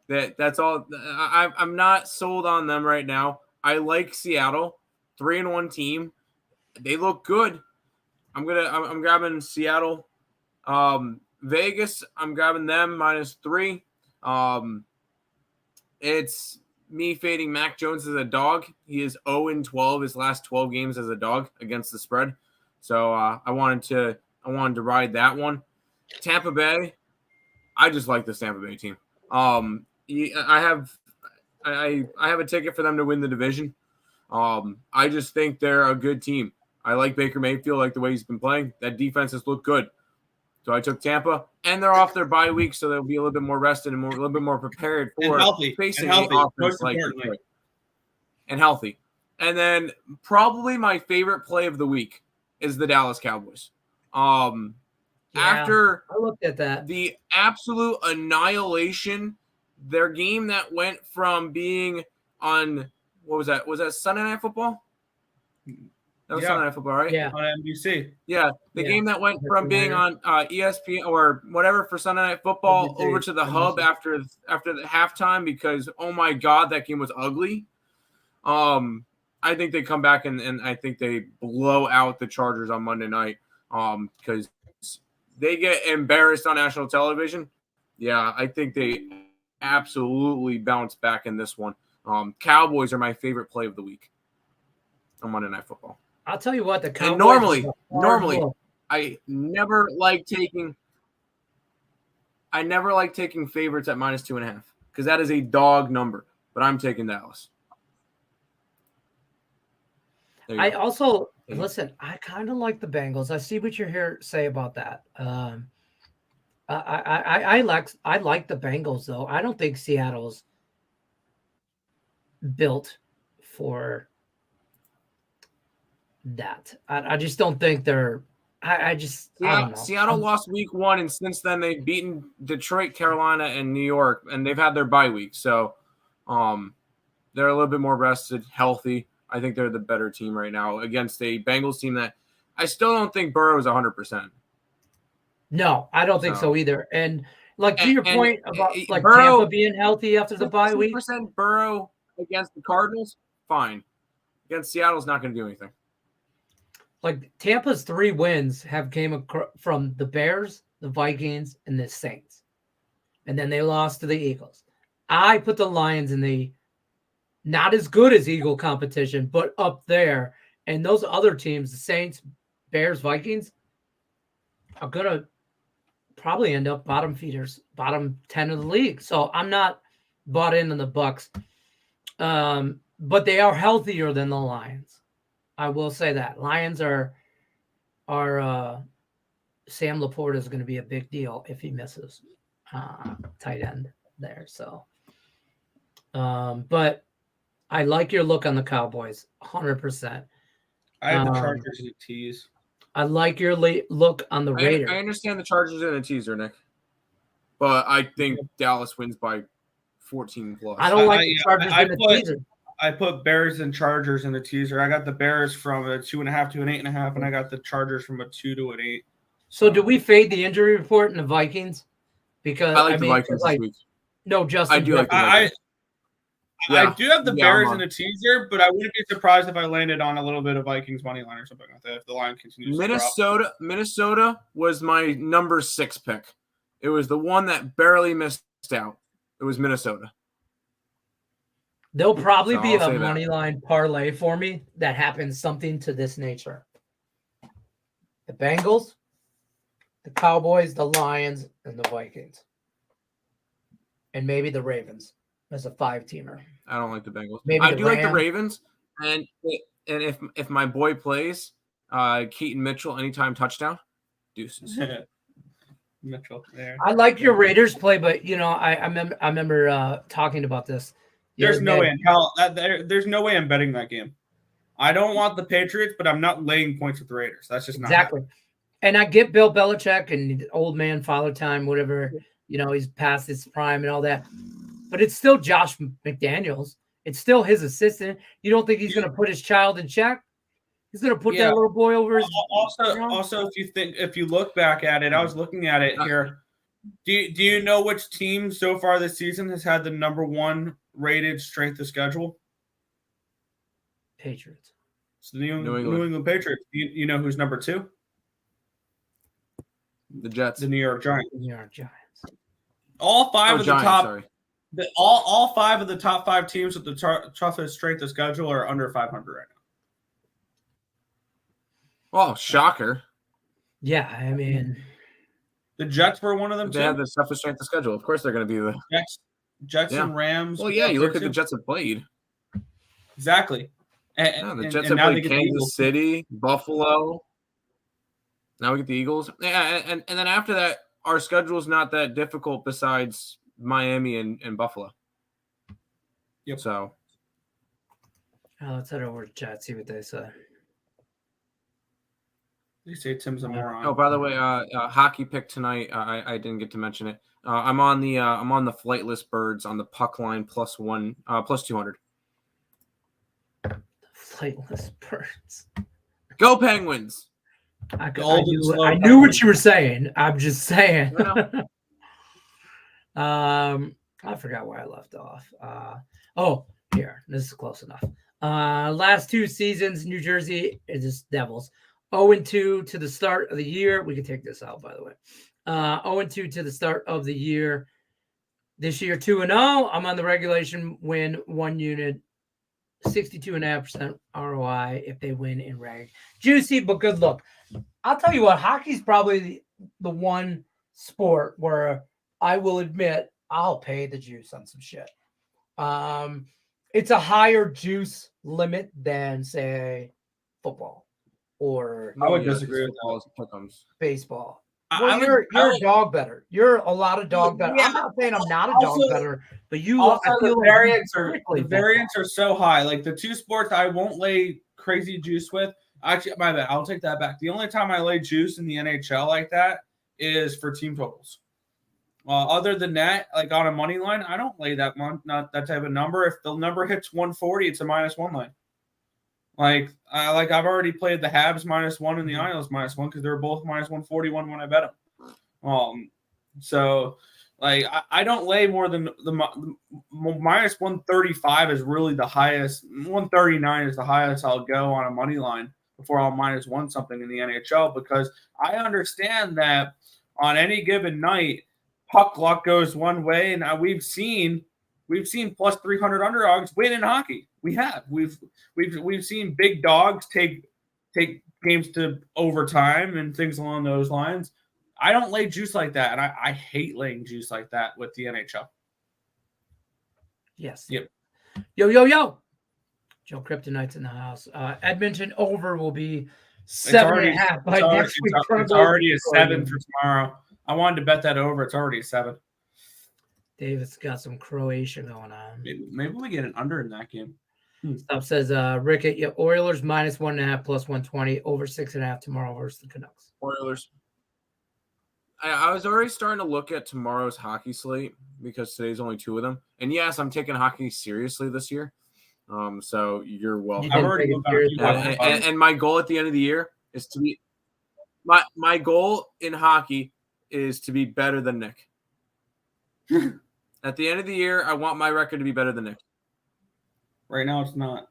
That's all. I'm not sold on them right now. I like Seattle, 3-1 team. They look good. I'm grabbing Seattle. Vegas, I'm grabbing them -3. It's me fading Mac Jones as a dog. He is 0-12 his last 12 games as a dog against the spread. So I wanted to ride that one. Tampa Bay, I just like this Tampa Bay team. I have a ticket for them to win the division. I just think they're a good team. I like Baker Mayfield, like the way he's been playing. That defense has looked good. So I took Tampa, and they're off their bye week, so they'll be a little bit more rested and a little bit more prepared for facing the offense like Detroit. And healthy. And then probably my favorite play of the week is the Dallas Cowboys. After I looked at that, the absolute annihilation, their game that went from being on what was that? Was that Sunday Night Football? That was Sunday Night Football, right? Yeah, on NBC. Yeah, the game that went from being on ESPN or whatever for Sunday Night Football over to the Hub after the halftime because oh my God, that game was ugly. I think they come back and I think they blow out the Chargers on Monday night because they get embarrassed on national television. Yeah, I think they absolutely bounce back in this one. Cowboys are my favorite play of the week on Monday Night Football. I'll tell you what, the Cowboys. And normally, I never like taking favorites at -2.5 because that is a dog number. But I'm taking Dallas. I also listen. I kind of like the Bengals. I see what you're here say about that. I like the Bengals though. I don't think Seattle's built for that. I just don't think they're. I don't know. Seattle lost week 1, and since then they've beaten Detroit, Carolina, and New York, and they've had their bye week. So, they're a little bit more rested, healthy. I think they're the better team right now against a Bengals team that I still don't think Burrow is 100%. No, I don't think so either. And to your point about Burrow, Tampa being healthy after the bye week, 50% Burrow against the Cardinals, fine. Against Seattle's not going to do anything. Like Tampa's 3 wins have came from the Bears, the Vikings, and the Saints, and then they lost to the Eagles. I put the Lions in the not as good as Eagle competition, but up there. And those other teams, the Saints, Bears, Vikings, are gonna probably end up bottom feeders, bottom 10 of the league. So I'm not bought into the Bucks, but they are healthier than the Lions. I will say that Lions are Sam Laporta is going to be a big deal if he misses tight end there. So, but I like your look on the Cowboys, 100%. I have the Chargers in a tease. I like your look on the Raiders. I understand the Chargers in a teaser, Nick, but I think Dallas wins by 14 plus. I don't like the Chargers in a teaser. I put Bears and Chargers in the teaser. I got the Bears from a 2.5 to an 8.5, and I got the Chargers from a 2 to an 8. So do we fade the injury report in the Vikings? Because I like the Vikings this week. No, Justin. I do like the Vikings. I do have the Bears in a teaser, but I wouldn't be surprised if I landed on a little bit of Vikings money line or something like that if the line continues to drop. Minnesota was my number 6 pick. It was the one that barely missed out. It was Minnesota. There'll probably be a money line parlay for me that happens something to this nature. The Bengals, the Cowboys, the Lions, and the Vikings. And maybe the Ravens as a 5-teamer. I don't like the Bengals. Maybe I do like the Ravens. And if my boy plays, Keaton Mitchell, anytime touchdown, deuces. Mitchell there. I like your Raiders play, but I remember talking about this. There's no way in hell. There's no way I'm betting that game. I don't want the Patriots, but I'm not laying points with the Raiders. That's just not exactly. Happening. And I get Bill Belichick and old man father time, whatever. He's past his prime and all that. But it's still Josh McDaniels. It's still his assistant. You don't think he's going to put his child in check? He's going to put that little boy over his. Also, if you look back at it, I was looking at it here. Do you know which team so far this season has had the number 1 rated strength of schedule? Patriots. It's the New England Patriots. You know who's number 2? The Jets. The New York Giants. New York Giants. All 5 of the top. All 5 of the top 5 teams with the toughest strength of schedule are under 500 right now. Oh, shocker! Yeah, I mean, the Jets were one of them. They have the toughest strength of schedule. Of course, they're going to be the Jets and Rams. Well, yeah, you look at the Jets have played. Exactly, The Jets have played Kansas City, Buffalo. Now we get the Eagles. Yeah, and then after that, our schedule is not that difficult besides Miami and Buffalo. Yep. So. Let's head over to chat, see what they say. You say Tim's a moron. Oh, by the way, hockey pick tonight. I didn't get to mention it. I'm on the flightless birds on the puck line plus 200. Flightless birds. Go Penguins! I knew what you were saying. I'm just saying. I forgot where I left off. Here. This is close enough. Last 2 seasons, New Jersey is just Devils. 0-2 to the start of the year. We can take this out, by the way. 0-2 to the start of the year. This year, 2-0. I'm on the regulation win 1 unit. 62.5% ROI if they win in reg. Juicy, but good look. I'll tell you what, hockey's probably the one sport where I will admit I'll pay the juice on some shit. It's a higher juice limit than, say, football or I would disagree with baseball. Well, you're a dog better. You're a lot of dog better. Yeah. I'm not saying I'm not a dog better, but the variants are so high. Like the 2 sports I won't lay crazy juice with. Actually, my bad. I'll take that back. The only time I lay juice in the NHL like that is for team totals. Other than that, like on a money line, I don't lay that type of number. If the number hits 140, it's a -1 line. I've already played the Habs -1 and the Isles -1 because they were both -141 when I bet them. So I don't lay more than the -135 is really the highest. 139 is the highest I'll go on a money line before I'll -1 something in the NHL because I understand that on any given night, puck luck goes one way, and we've seen plus 300 underdogs win in hockey. We've seen big dogs take games to overtime and things along those lines. I don't lay juice like that, and I hate laying juice like that with the NHL. Yes. Yep. Yo. Joe Kryptonite's in the house. Edmonton over will be 7.5 by next week. It's already a 7 for tomorrow. I wanted to bet that over. It's already a 7. David's got some Croatia going on. Maybe we get an under in that game. Stuff says Rickett, Oilers -1.5 plus 120 over 6.5 tomorrow versus the Canucks. Oilers. I was already starting to look at tomorrow's hockey slate because today's only 2 of them. And yes, I'm taking hockey seriously this year. So you're welcome. I've already and my goal at the end of the year is to be my goal in hockey is to be better than Nick. At the end of the year, I want my record to be better than Nick. Right now, it's not.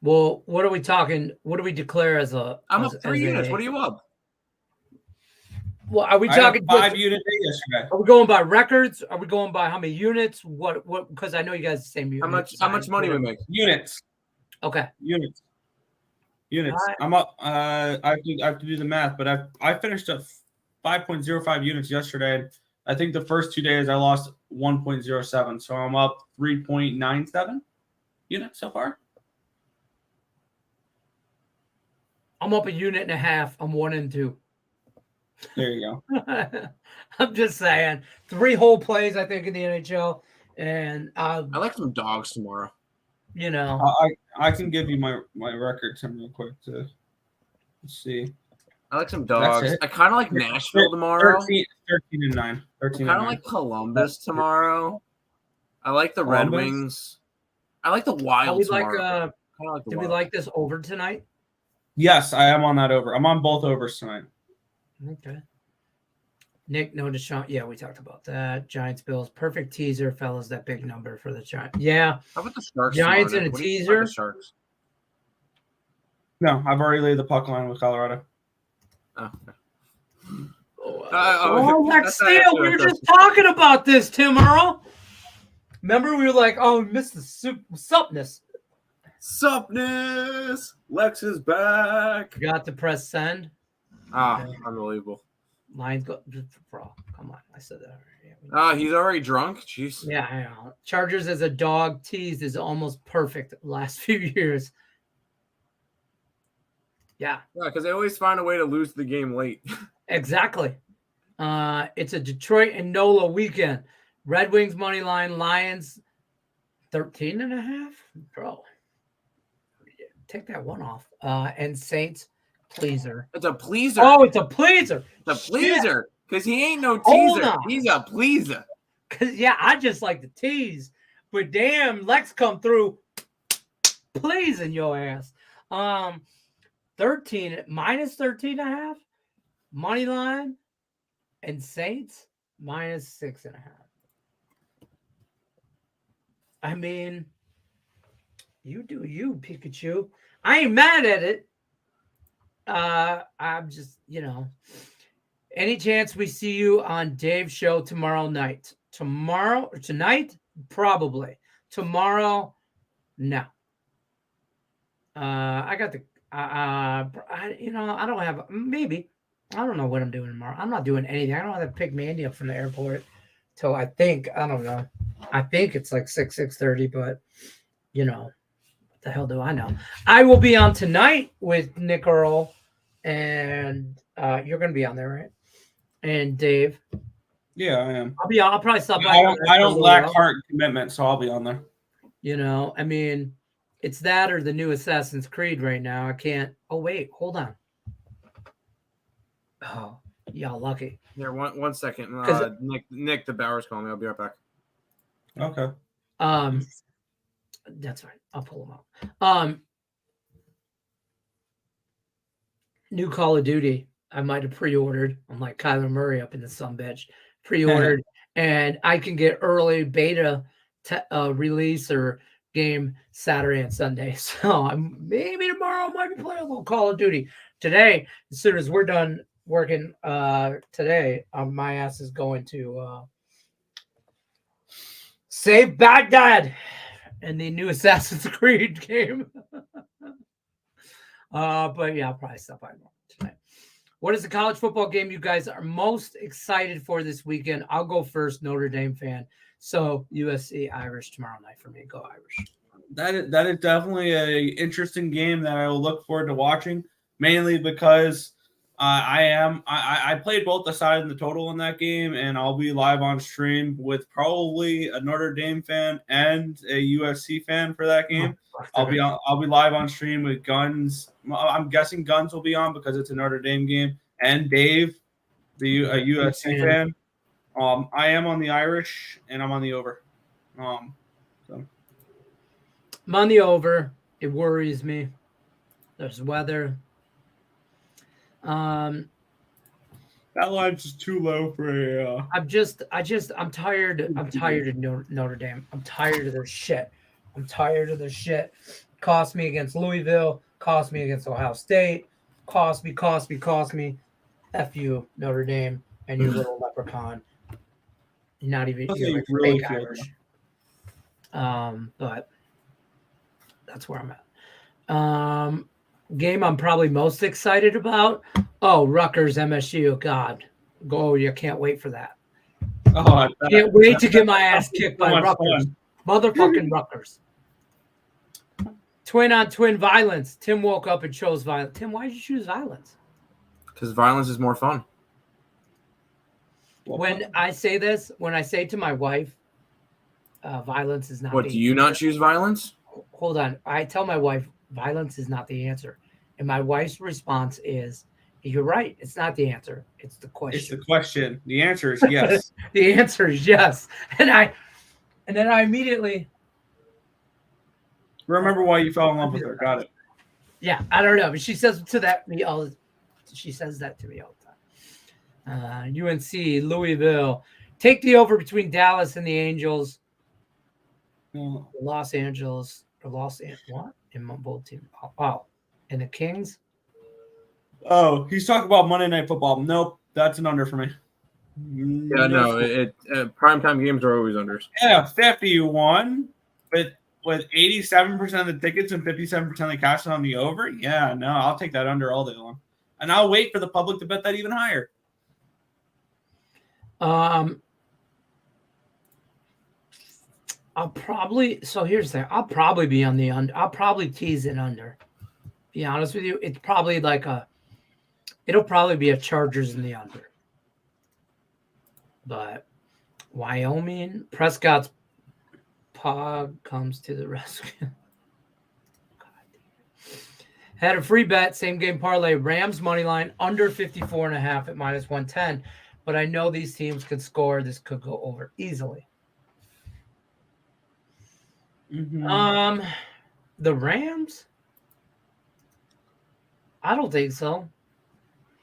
Well, what are we talking? What do we declare as a? I'm up 3 units. What are you up? Well, are we talking 5 unit day yesterday? Are we going by records? Are we going by how many units? What? Because I know you guys the same units. How much money we make? Units. Okay. Units. I'm up. I have to do the math, but I finished up 5.05 units yesterday. I think the first 2 days I lost 1.07, so I'm up 3.97 units so far. I'm up 1.5 units. I'm 1 and 2. There you go. I'm just saying 3 whole plays, I think, in the NHL. And I like some dogs tomorrow. I can give you my record, Tim, real quick to let's see. I like some dogs. I kind of like Nashville tomorrow. 13-9. I kind of like Columbus tomorrow. I like the Red Wings. I like the Wild tomorrow. Do we like this over tonight? Yes, I am on that over. I'm on both overs tonight. Okay. Nick, no Deshaun. Yeah, we talked about that. Giants, Bills. Perfect teaser, fellas. That big number for the Giants. Yeah. How about the Sharks? Giants and a teaser. Sharks? No, I've already laid the puck line with Colorado. Oh. Next deal. We were just talking about this, Tim Earl. Remember, we were like, "Oh, we missed the supness." Lex is back. Got to press send. Unbelievable. Lines go. Bro, come on. I said that already. He's already drunk. Jeez. Yeah, I know. Chargers as a dog teased is almost perfect last few years. Yeah. Yeah, because they always find a way to lose the game late. Exactly. It's a Detroit and NOLA weekend. Red Wings money line, Lions 13.5. Bro, take that one off. And Saints pleaser. It's a pleaser. Oh, it's a pleaser. It's a pleaser because he ain't no Hold teaser. on. He's a pleaser. Cause yeah, I just like to tease, but damn, Lex come through pleasing your ass. 13 minus 13.5 money line, and Saints minus 6.5. I mean, you do you, Pikachu. I ain't mad at it. I'm just, any chance we see you on Dave's show tomorrow night? Tonight? Probably. Tomorrow? No. I got the, I don't have, maybe. I don't know what I'm doing tomorrow. I'm not doing anything. I don't have to pick Mandy up from the airport till I don't know. I think it's like 6:30, but what the hell do I know? I will be on tonight with Nick Earl, and you're going to be on there, right? And Dave. Yeah, I am. I'll probably stop by. I don't lack heart and commitment, so I'll be on there. I mean, it's that or the new Assassin's Creed right now. I can't. Oh, wait, hold on. Oh, y'all lucky. Here, one second. Nick, the Bower's calling me. I'll be right back. Okay. That's right. I'll pull them up. New Call of Duty. I might have pre-ordered. I'm like Kyler Murray up in the sumbitch. Pre-ordered, and I can get early beta release or game Saturday and Sunday. So maybe tomorrow I might be playing a little Call of Duty. Today, as soon as we're done working today, my ass is going to save Baghdad in the new Assassin's Creed game. But yeah, I'll probably stop by tonight. What is the college football game you guys are most excited for this weekend? I'll go first, Notre Dame fan. So USC Irish tomorrow night for me. Go Irish. That is definitely an interesting game that I will look forward to watching, mainly because I played both the side and the total in that game, and I'll be live on stream with probably a Notre Dame fan and a USC fan for that game. I'll be live on stream with Guns. I'm guessing Guns will be on because it's a Notre Dame game, and Dave, a USC fan. I am on the Irish, and I'm on the over. So. I'm on the over. It worries me. There's weather. That line's just too low for a. I'm tired. I'm tired of Notre Dame. I'm tired of their shit. Cost me against Louisville. Cost me against Ohio State. Cost me. F you, Notre Dame, and your little leprechaun. You're not even like really fake Irish. But that's where I'm at. Game I'm probably most excited about. Oh, Rutgers MSU. God. You can't wait for that. Oh, can't wait to get my ass kicked by Rutgers. Motherfucking Rutgers. Twin on twin violence. Tim woke up and chose violence. Tim, why did you choose violence? Because violence is more fun. When I say to my wife, violence is not. What, do you not choose violence? Hold on. I tell my wife, violence is not the answer. And my wife's response is, you're right. It's not the answer. It's the question. It's the question. The answer is yes. The answer is yes. And then I immediately remember why you fell in love with her. Got it. Yeah, I don't know. But she says that to me all the time. UNC, Louisville. Take the over between Dallas and the Angels. Los Angeles. What? In both teams. Oh, and the Kings? Oh, he's talking about Monday Night Football. Nope, that's an under for me. Yeah, no, primetime games are always unders. Yeah, 51, but with 87% of the tickets and 57% of the cash on the over. Yeah, no, I'll take that under all day long. And I'll wait for the public to bet that even higher. Here's the thing. I'll probably be on the under. I'll probably tease it under be honest with you, it's probably it'll probably be a Chargers in the under. But Wyoming, Prescott's pod comes to the rescue. Had a free bet, same game parlay, Rams money line under 54.5 at -110. But I know these teams could score. This could go over easily. Mm-hmm. The Rams? I don't think so.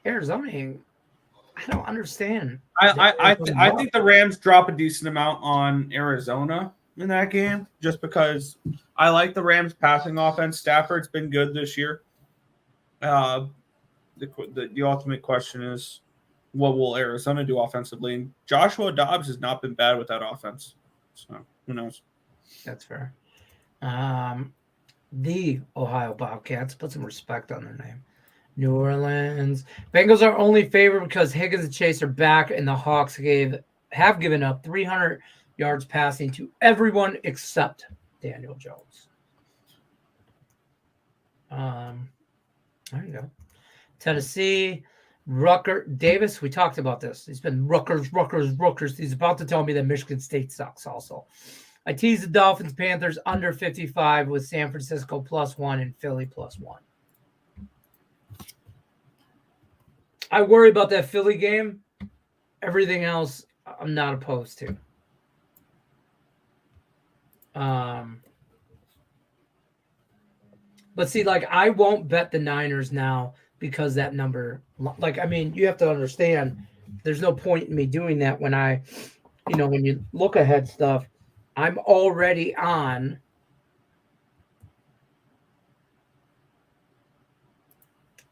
Arizona, I don't understand. I think the Rams drop a decent amount on Arizona in that game, just because I like the Rams passing offense. Stafford's been good this year. The ultimate question is, what will Arizona do offensively? And Joshua Dobbs has not been bad with that offense. So who knows? That's fair. The Ohio Bobcats, put some respect on their name. New Orleans. Bengals are only favored because Higgins and Chase are back, and the Hawks have given up 300 yards passing to everyone except Daniel Jones. There you go. Tennessee, Davis, we talked about this. He's been Rutgers. He's about to tell me that Michigan State sucks also. I teased the Dolphins, Panthers under 55 with San Francisco +1 and Philly +1. I worry about that Philly game. Everything else, I'm not opposed to. But see, I won't bet the Niners now because that number, you have to understand, there's no point in me doing that when when you look ahead stuff, I'm already on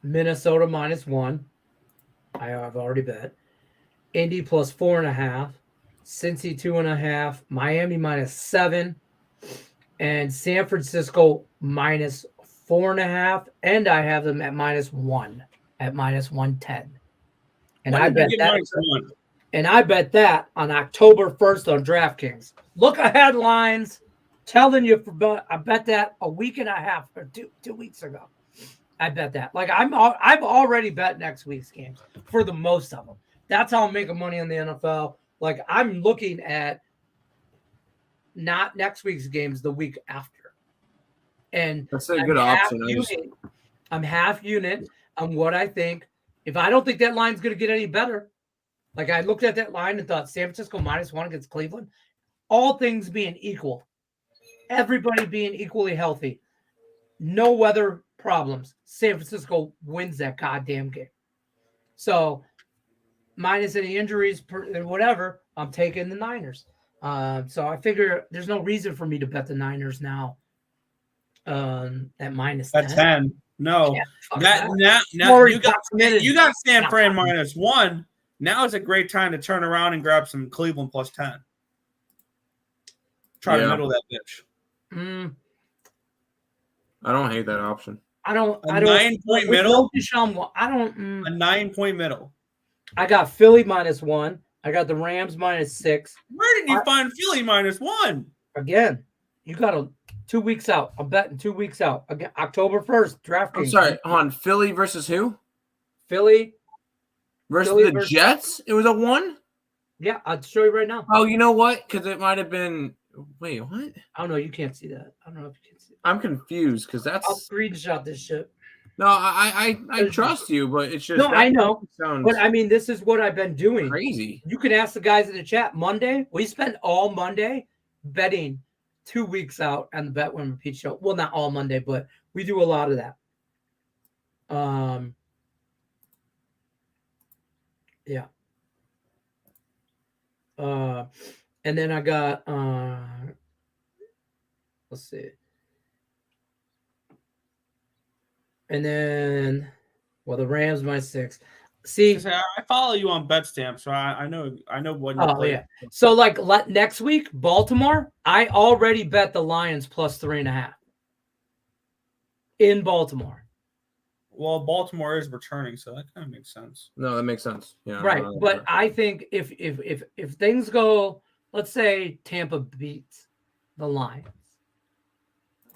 Minnesota -1. I have already bet. Indy +4.5. Cincy 2.5. Miami -7. And San Francisco -4.5. And I have them at -1 at -110. And I bet that. And I bet that on October 1st on DraftKings. Look ahead lines. Telling you, I bet that a week and a half or two weeks ago. I bet that. I've already bet next week's games for the most of them. That's how I'm making money on the NFL. I'm looking at not next week's games, the week after. And that's a good option. I'm half unit on what I think. If I don't think that line's going to get any better, I looked at that line and thought San Francisco -1 against Cleveland, all things being equal, everybody being equally healthy, no weather problems, San Francisco wins that goddamn game. So, minus any injuries, whatever, I'm taking the Niners. So I figure there's no reason for me to bet the Niners now at -10. At 10. No. Yeah, now you got San Fran -1. Now is a great time to turn around and grab some Cleveland +10. Try to middle that bitch. I don't hate that option. I don't. A 9-point middle. A 9-point middle. I got Philly -1. I got the Rams -6. Where did you find Philly -1? Again, you got 2 weeks out. I'm betting 2 weeks out. Again, October 1st, DraftKings. I'm sorry, on Philly versus who? Philly versus the Jets. It was a 1. Yeah, I'll show you right now. Oh, you know what? Because it might have been. Wait, what? I don't know. You can't see that. I don't know if you can see it. I'm confused because that's. I'll screenshot this shit. No, I trust you, but it's just. No, I know. Sounds but this is what I've been doing. Crazy. You can ask the guys in the chat. Monday, we spent all Monday betting 2 weeks out on the Bet When Repeat show. Well, not all Monday, but we do a lot of that. Yeah. And then I got let's see. And then the Rams -6. See, I follow you on BetStamp, so I know what you play. Yeah. So next week, Baltimore, I already bet the Lions +3.5 in Baltimore. Well, Baltimore is returning, so that kind of makes sense. No, that makes sense. Yeah. Right. But I think if things go, let's say Tampa beats the Lions,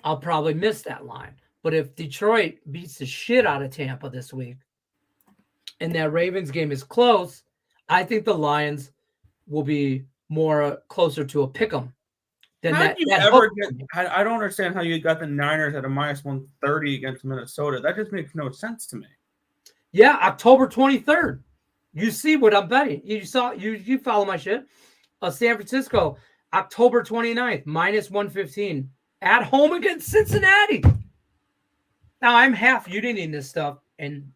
I'll probably miss that line. But if Detroit beats the shit out of Tampa this week and that Ravens game is close, I think the Lions will be more closer to a pick 'em than How that. did you ever get? I don't understand how you got the Niners at a -130 against Minnesota. That just makes no sense to me. Yeah, October 23rd. You see what I'm betting. You follow my shit. San Francisco, October 29th, -115 at home against Cincinnati. Now I'm half uniting this stuff and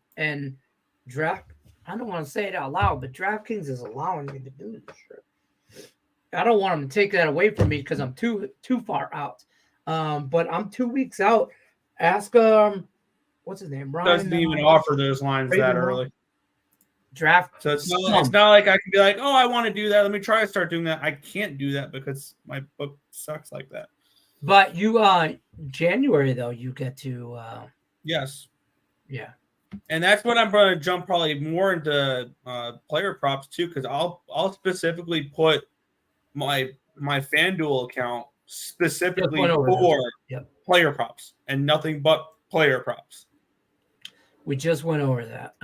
draft. I don't want to say it out loud, but DraftKings is allowing me to do this shit. I don't want them to take that away from me because I'm too far out. But I'm 2 weeks out. Ask what's his name? Brian Doesn't even offer those lines that early. Draft. So it's not like I can be like, oh, I want to do that. Let me try to start doing that. I can't do that because my book sucks like that. But you January though, you get to yes. Yeah. And that's what I'm going to jump probably more into player props too, because I'll specifically put my FanDuel account specifically for player props and nothing but player props. We just went over that.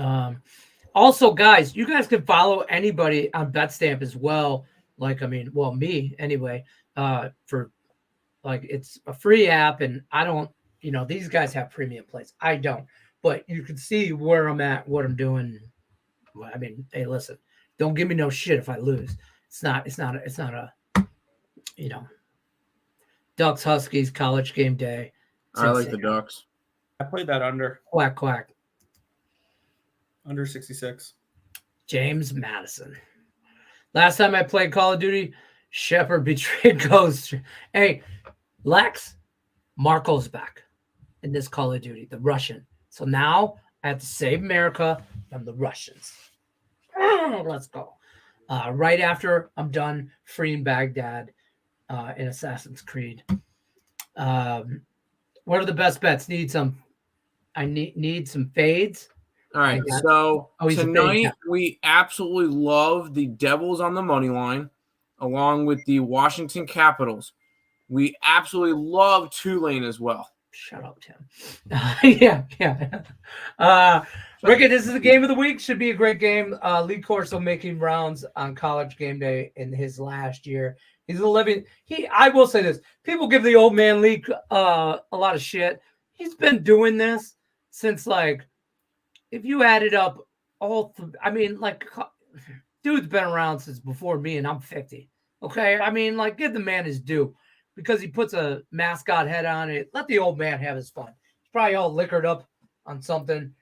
Also, guys, you guys can follow anybody on BetStamp as well. Like, I mean, well, me anyway. For like, it's a free app, and I don't. These guys have premium plays. I don't, but you can see where I'm at, what I'm doing. I mean, hey, listen, don't give me no shit if I lose. It's not a, Ducks, Huskies, college game day. I like the Ducks. I played that under. Quack, quack. Under 66. James Madison. Last time I played Call of Duty, Shepard betrayed Ghost. Hey, Lex, Marco's back in this Call of Duty, the Russian. So now I have to save America from the Russians. Let's go. Right after I'm done freeing Baghdad in Assassin's Creed. What are the best bets? I need some fades. All right, so tonight we absolutely love the Devils on the money line, along with the Washington Capitals. We absolutely love Tulane as well. Shut up, Tim. Yeah. Ricky, this is the game of the week. Should be a great game. Lee Corso making rounds on college game day in his last year. He's a living. I will say this. People give the old man Lee a lot of shit. He's been doing this since if you added up dude's been around since before me, and I'm 50. Okay, I mean, give the man his due because he puts a mascot head on it. Let the old man have his fun. He's probably all liquored up on something,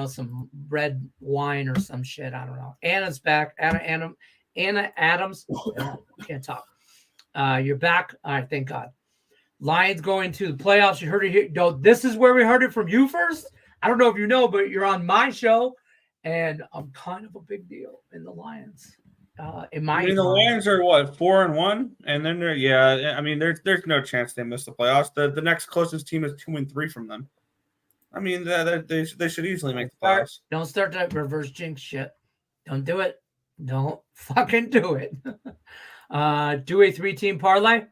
some red wine or some shit. I don't know. Anna's back. Anna Adams. Can't talk. You're back. All right, thank God. Lions going to the playoffs. You heard it here. No, this is where we heard it from you first. I don't know if you know, but you're on my show, and I'm kind of a big deal in the Lions. The Lions are what, 4-1, and then they're I mean, there's no chance they miss the playoffs. The next closest team is 2-3 from them. I mean, they should easily make the playoffs. Don't start that reverse jinx shit. Don't do it. Don't fucking do it. Do a 3-team parlay?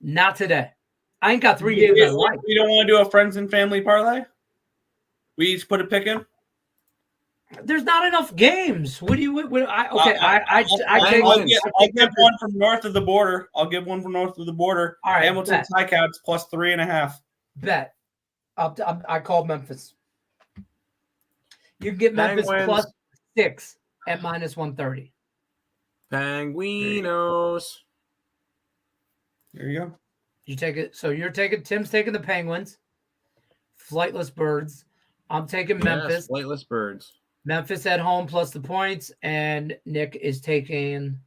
Not today. I ain't got 3 games I like. You don't want to do a friends and family parlay? We each put a pick in. There's not enough games. What do you? I'll give one from north of the border. All right, Hamilton Ticats plus 3.5. Bet. I called Memphis. You can get Memphis plus 6 at -130. Penguinos. There you go. You take it. So Tim's taking the Penguins. Flightless Birds. I'm taking Memphis. Flightless Birds. Memphis at home plus the points, and Nick is taking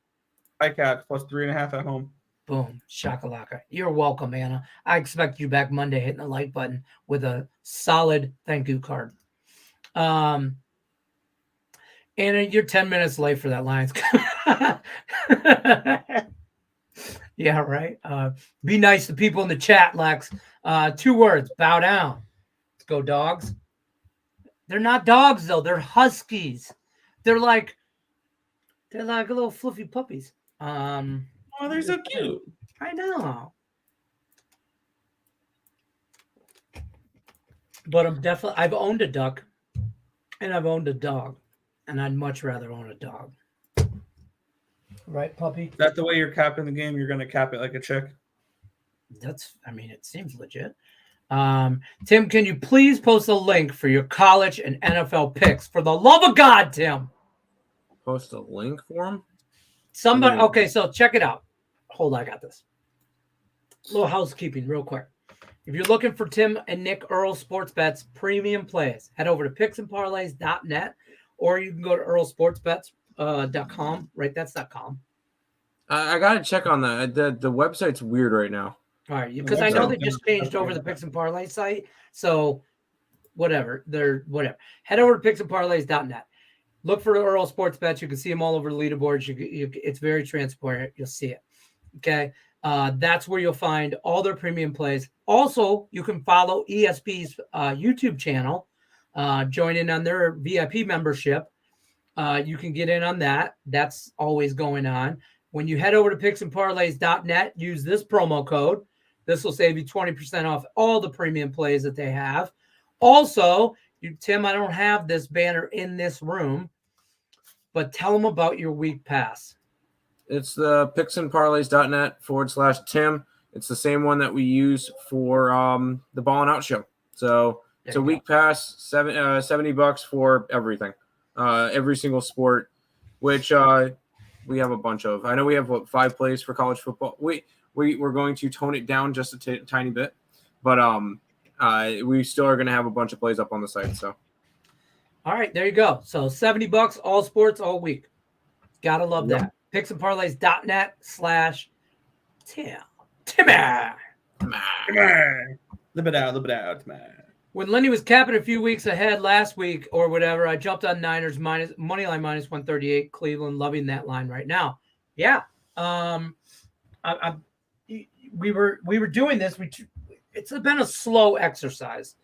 Ticats plus 3.5 at home. Boom, shakalaka. You're welcome, Anna. I expect you back Monday hitting the like button with a solid thank you card. Anna, you're 10 minutes late for that Lions. Yeah, right. Be nice to people in the chat, Lex. 2 words, bow down. Let's go, dogs. They're not dogs, though. They're huskies. They're like little fluffy puppies. Oh, they're so cute. I know. But I've owned a duck and I've owned a dog, and I'd much rather own a dog. Right, puppy? Is that the way you're capping the game? You're going to cap it like a chick? It seems legit. Tim, can you please post a link for your college and NFL picks? For the love of God, Tim. Post a link for him? Somebody, okay, so check it out. Hold on, I got this. A little housekeeping real quick. If you're looking for Tim and Nick Earl Sports Bets premium plays, head over to picksandparlays.net, or you can go to earlsportsbets.com, right? That's .com. I got to check on that. The website's weird right now. All right, because I know they just changed over the Picks and Parlay site, so whatever. Head over to picksandparlays.net. Look for the Earl Sports Bets. You can see them all over the leaderboards. It's very transparent. You'll see it. Okay, that's where you'll find all their premium plays. Also, you can follow ESP's YouTube channel. Join in on their VIP membership. You can get in on that. That's always going on. When you head over to picksandparlays.net, use this promo code. This will save you 20% off all the premium plays that they have. Also, Tim, I don't have this banner in this room, but tell them about your week pass. It's the picksandparlays.net/Tim. It's the same one that we use for the Ball and Out show. So it's a week pass, $70 for everything, every single sport, which we have a bunch of. I know we have 5 plays for college football. We're going to tone it down just a tiny bit, but we still are going to have a bunch of plays up on the site. So, all right, there you go. So $70, all sports, all week. Gotta love that. Picksandparlays.net/Tim. Timmer. Live it out. When Lenny was capping a few weeks ahead last week or whatever, I jumped on Niners money line minus 138. Cleveland, loving that line right now. Yeah. We were doing this. It's been a slow exercise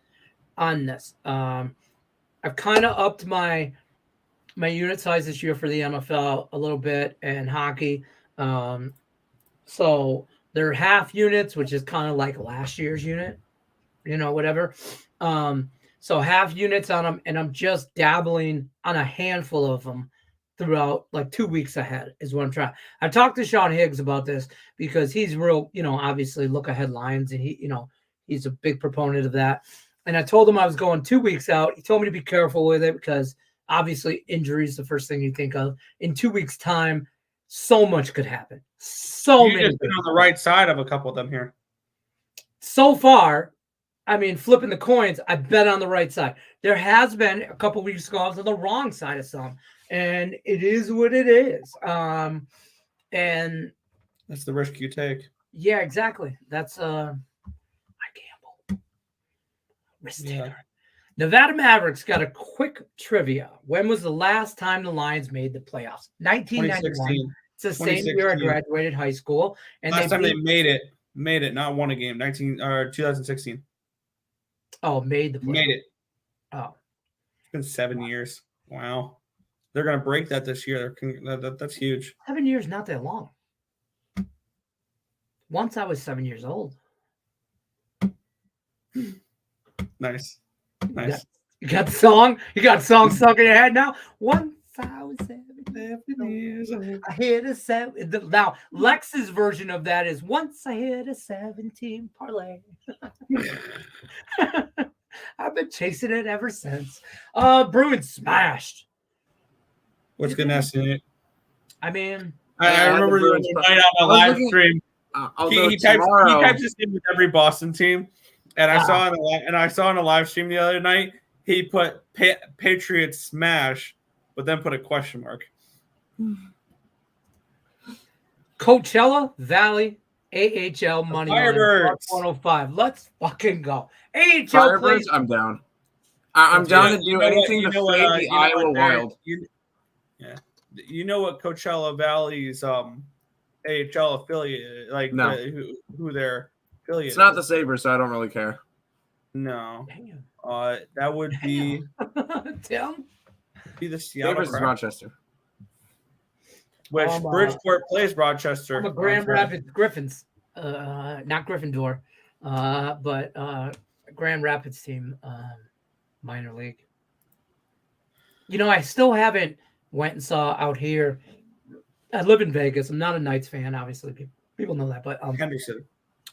on this. I've kind of upped my unit size this year for the NFL a little bit and hockey. So they're half units, which is kind of like last year's unit, whatever. So half units on them, and I'm just dabbling on a handful of them throughout like 2 weeks ahead is what I'm trying. I talked to Sean Higgs about this because he's real, obviously look ahead lines, and he's a big proponent of that. And I told him I was going 2 weeks out. He told me to be careful with it because obviously injury is the first thing you think of. In 2 weeks' time, so much could happen. You've just been on the right side of a couple of them here. So far, flipping the coins, I bet on the right side. There has been a couple weeks ago I was on the wrong side of some, and it is what it is. And that's the risk you take. Yeah, exactly. That's I gamble. Risk taker. Nevada Mavericks got a quick trivia. When was the last time the Lions made the playoffs? 1991. It's the same year I graduated high school. And last time they made it, not won a game. 2016. Oh, made the playoffs. Made it. Oh. It's been 7 years. Wow. They're going to break that this year. That's huge. 7 years, not that long. Once I was 7 years old. Nice. You got the song? You got the song stuck in your head now? 1,007 years old. I hit a 7. Now, Lex's version of that is once I hit a 17 parlay. I've been chasing it ever since. Bruins smashed. What's good next in it? I remember the night on a live stream. He types his name with every Boston team. And I saw on a live stream the other night, he put Patriots smash, but then put a question mark. Coachella Valley AHL money line 105. Let's fucking go. AHL Firebirds, I'm down. I'm down to do anything to fade the Iowa Wild. You know what Coachella Valley's AHL affiliate, who their affiliate? It's not the Sabres, so I don't really care. No, that would be Tim. Be the Seattle Sabres is Rochester. Which Bridgeport plays Rochester. I'm a Grand Rapids Griffins, not Gryffindor, but Grand Rapids team, minor league. I still haven't went and saw out here. I live in Vegas. I'm not a Knights fan, obviously. People know that, but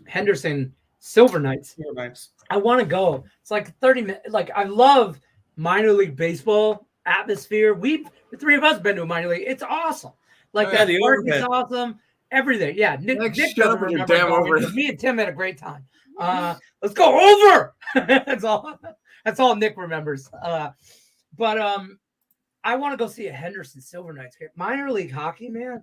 Henderson Silver Knights. I want to go. It's like 30 minutes. Like, I love minor league baseball atmosphere. The three of us been to a minor league. It's awesome. Like, that park is awesome. Everything. Yeah. Nick doesn't remember going, me and Tim had a great time. Let's go over. That's all Nick remembers. But I want to go see a Henderson Silver Knights game. Minor league hockey, man.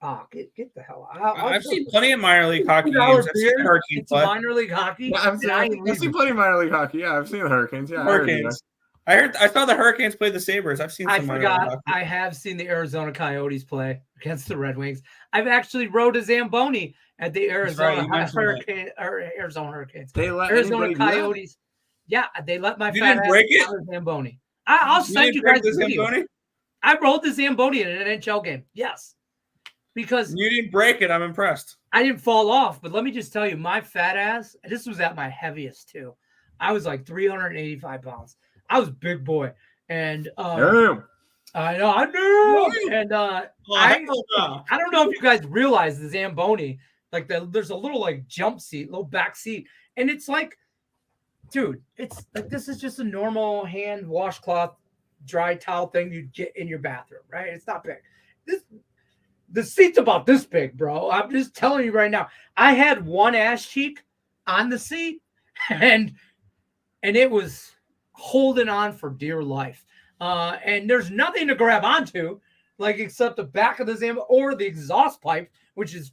Oh, get the hell out. I've seen plenty of minor league hockey games. I've seen the Hurricanes play. Minor league hockey. Yeah, I've seen plenty of minor league hockey. Yeah, I've seen the Hurricanes. Yeah, Hurricanes. I saw the Hurricanes play the Sabres. I've seen some minor league hockey. I have seen the Arizona Coyotes play against the Red Wings. I've actually rode a Zamboni at the Arizona Hurricanes. Arizona Coyotes. Yeah, they let my fat ass break it? on a Zamboni. I'll send you guys the video. I rolled the Zamboni in an NHL game. Yes. Because you didn't break it. I'm impressed. I didn't fall off, but let me just tell you, my fat ass, this was at my heaviest too. I was like 385 pounds. I was a big boy. And I know. And I don't know if you guys realize the Zamboni, like there's a little like jump seat, little back seat. And it's like, dude, it's like this is just a normal hand washcloth, dry towel thing you get in your bathroom, right? It's not big. The seat's about this big, bro. I'm just telling you right now. I had one ass cheek on the seat, and it was holding on for dear life. And there's nothing to grab onto, like except the back of the Zamboni or the exhaust pipe, which is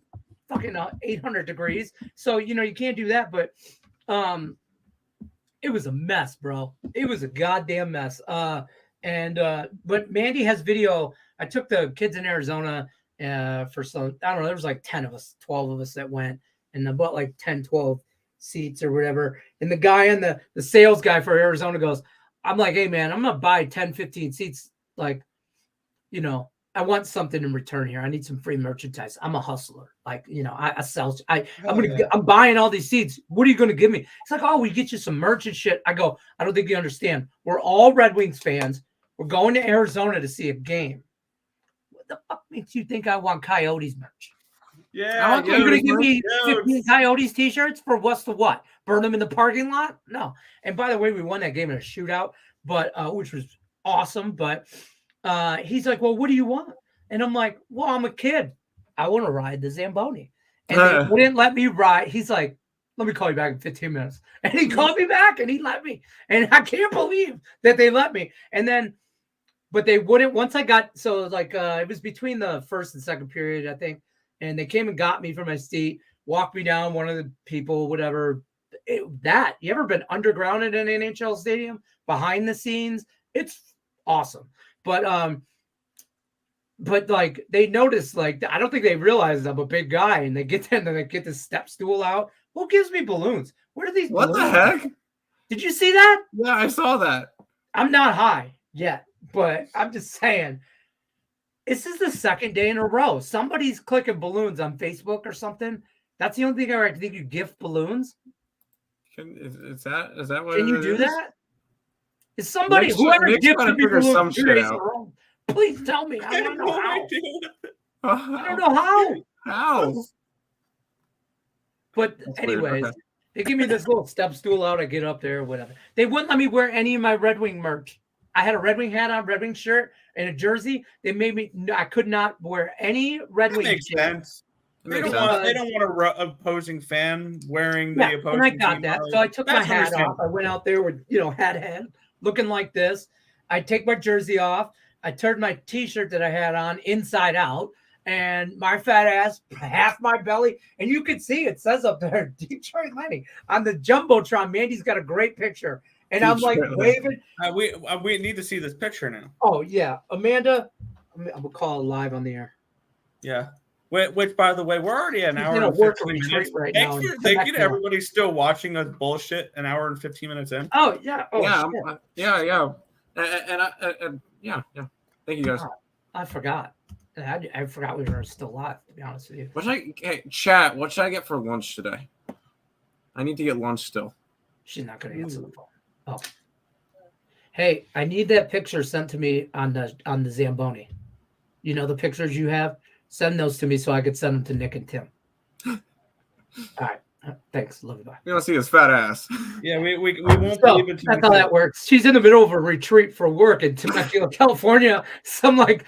fucking 800 degrees. So you can't do that. But it was a mess, bro. It was a goddamn mess. But Mandy has video. I took the kids in Arizona. For some, I don't know, there was like 10 of us, 12 of us that went, and about like 10, 12 seats or whatever. And the guy and the sales guy for Arizona goes, I'm like, hey man, I'm going to buy 10, 15 seats. Like, I want something in return here. I need some free merchandise. I'm a hustler. Like, I sell, I'm buying all these seats. What are you going to give me? It's like, oh, we get you some merch and shit. I go, I don't think you understand. We're all Red Wings fans. We're going to Arizona to see a game. The fuck makes you think I want Coyotes merch? Yeah, you're gonna give me 15 Coyotes t-shirts for what's the what? Burn them in the parking lot? No. And by the way, we won that game in a shootout, but which was awesome. But he's like, well, what do you want? And I'm like, well, I'm a kid. I want to ride the Zamboni. And they wouldn't let me ride. He's like, let me call you back in 15 minutes. And he called me back and he let me. And I can't believe that they let me. And then but they wouldn't once I got so like it was between the first and second period, I think, and they came and got me from my seat, walked me down. One of the people, whatever. You ever been underground at an NHL stadium behind the scenes? It's awesome. But like they noticed, like I don't think they realized I'm a big guy, and they get there and they get the step stool out. Who gives me balloons? Where are these? What balloons? The heck? Did you see that? Yeah, I saw that. I'm not high yet. But I'm just saying, this is the second day in a row. Somebody's clicking balloons on Facebook or something. That's the only thing I think you gift balloons. Is that what? Can you do that? Is somebody whoever gifted me balloons 2 days in a row? Please tell me. I want to know how. I don't know how. How? But anyways, they give me this little step stool out. I get up there, whatever. They wouldn't let me wear any of my Red Wing merch. I had a Red Wing hat on, Red Wing shirt, and a jersey. They made me. I could not wear any Red Wing. Makes sense. They don't want an opposing fan wearing the opposing. And I got that, so I took my hat off. I went out there with hat looking like this. I take my jersey off. I turned my T-shirt that I had on inside out, and my fat ass, half my belly, and you can see it says up there, Detroit Lenny on the jumbotron. Mandy's got a great picture. And I'm like waving. We need to see this picture now. Oh yeah, Amanda, I'm gonna call it live on the air. Yeah. Which, by the way, we're already an hour and 15 minutes right now. Thank you to everybody still watching us bullshit an hour and 15 minutes in. Oh yeah. Oh yeah. And yeah. Thank you guys. I forgot. I forgot we were still live. To be honest with you. Chat. What should I get for lunch today? I need to get lunch still. She's not going to answer the phone. Oh. Hey, I need that picture sent to me on the Zamboni. You know the pictures you have? Send those to me so I could send them to Nick and Tim. All right. Thanks. Love you. Bye. You don't see his fat ass. Yeah, we won't believe it. That's how that works. She's in the middle of a retreat for work in Temecula, California. So I'm like,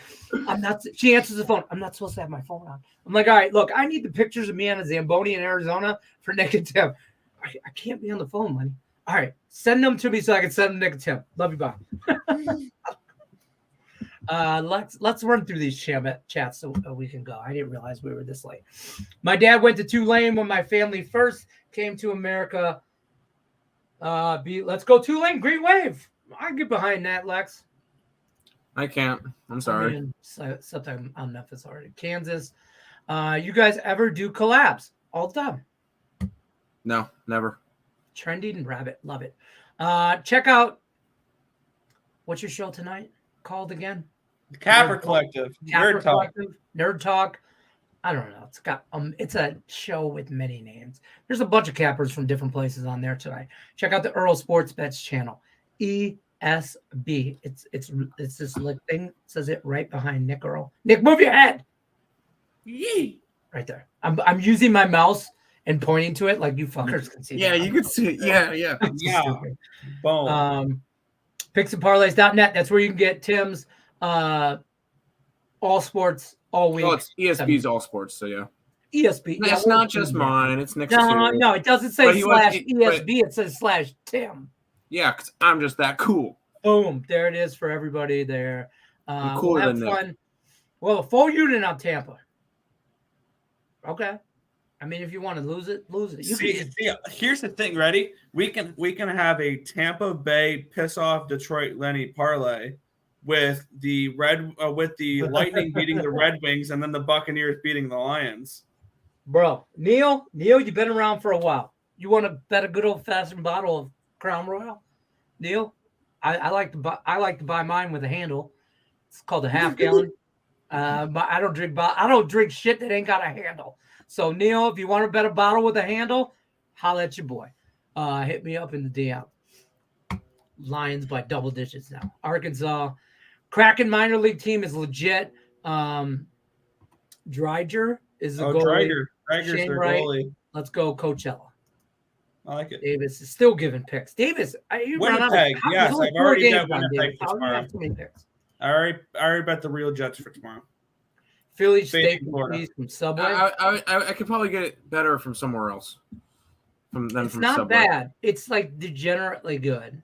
she answers the phone. I'm not supposed to have my phone on. I'm like, all right, look, I need the pictures of me on a Zamboni in Arizona for Nick and Tim. I can't be on the phone, money. All right, send them to me so I can send them to Nick and Tim. Love you, bye. Let's run through these chats so we can go. I didn't realize we were this late. My dad went to Tulane when my family first came to America. Let's go Tulane, Green Wave. I can get behind that, Lex. I can't. I'm sorry. Sometime on Memphis already. Kansas. You guys ever do collabs all the time? No, never. Trendy and Rabbit, love it. Check out what's your show tonight called again? Capper Collective. Nerd Talk. I don't know. It's got it's a show with many names. There's a bunch of cappers from different places on there tonight. Check out the Earl Sports Bets channel. ESB. It's this thing. It says it right behind Nick Earl. Nick, move your head. Yee. Right there. I'm using my mouse and pointing to it like you fuckers can see. Yeah, you can see it. Yeah. Yeah. Boom. Picksandparlays.net. That's where you can get Tim's all sports all week. Oh, it's ESP's all sports. So yeah. ESP. No, it's not just mine. It's Nick's. No. It doesn't say /ESB. It says /Tim. Yeah, because I'm just that cool. Boom. There it is for everybody there. I'm cooler than fun. Nick. Well, a full unit on Tampa. Okay. I mean, if you want to lose it, lose it. See, here's the thing. Ready? We can have a Tampa Bay piss off Detroit Lenny parlay with the Lightning beating the Red Wings and then the Buccaneers beating the Lions. Bro, Neil, you've been around for a while. You want to bet a good old fashioned bottle of Crown Royal, Neil? I like to buy mine with a handle. It's called a half gallon. But I don't drink shit that ain't got a handle. So, Neil, if you want to bet a bottle with a handle, holla at your boy. Hit me up in the DM. Lions by double digits now. Arkansas. Kraken minor league team is legit. Dreiger is the goalie. Dreiger's their goalie. Let's go Coachella. I like it. Davis is still giving picks. Davis, Winnipeg. Yes, I've already bet Winnipeg for tomorrow. I already bet the real Jets for tomorrow. Philly steak from Subway. I could probably get it better from somewhere else. It's not Subway. Bad. It's like degenerately good.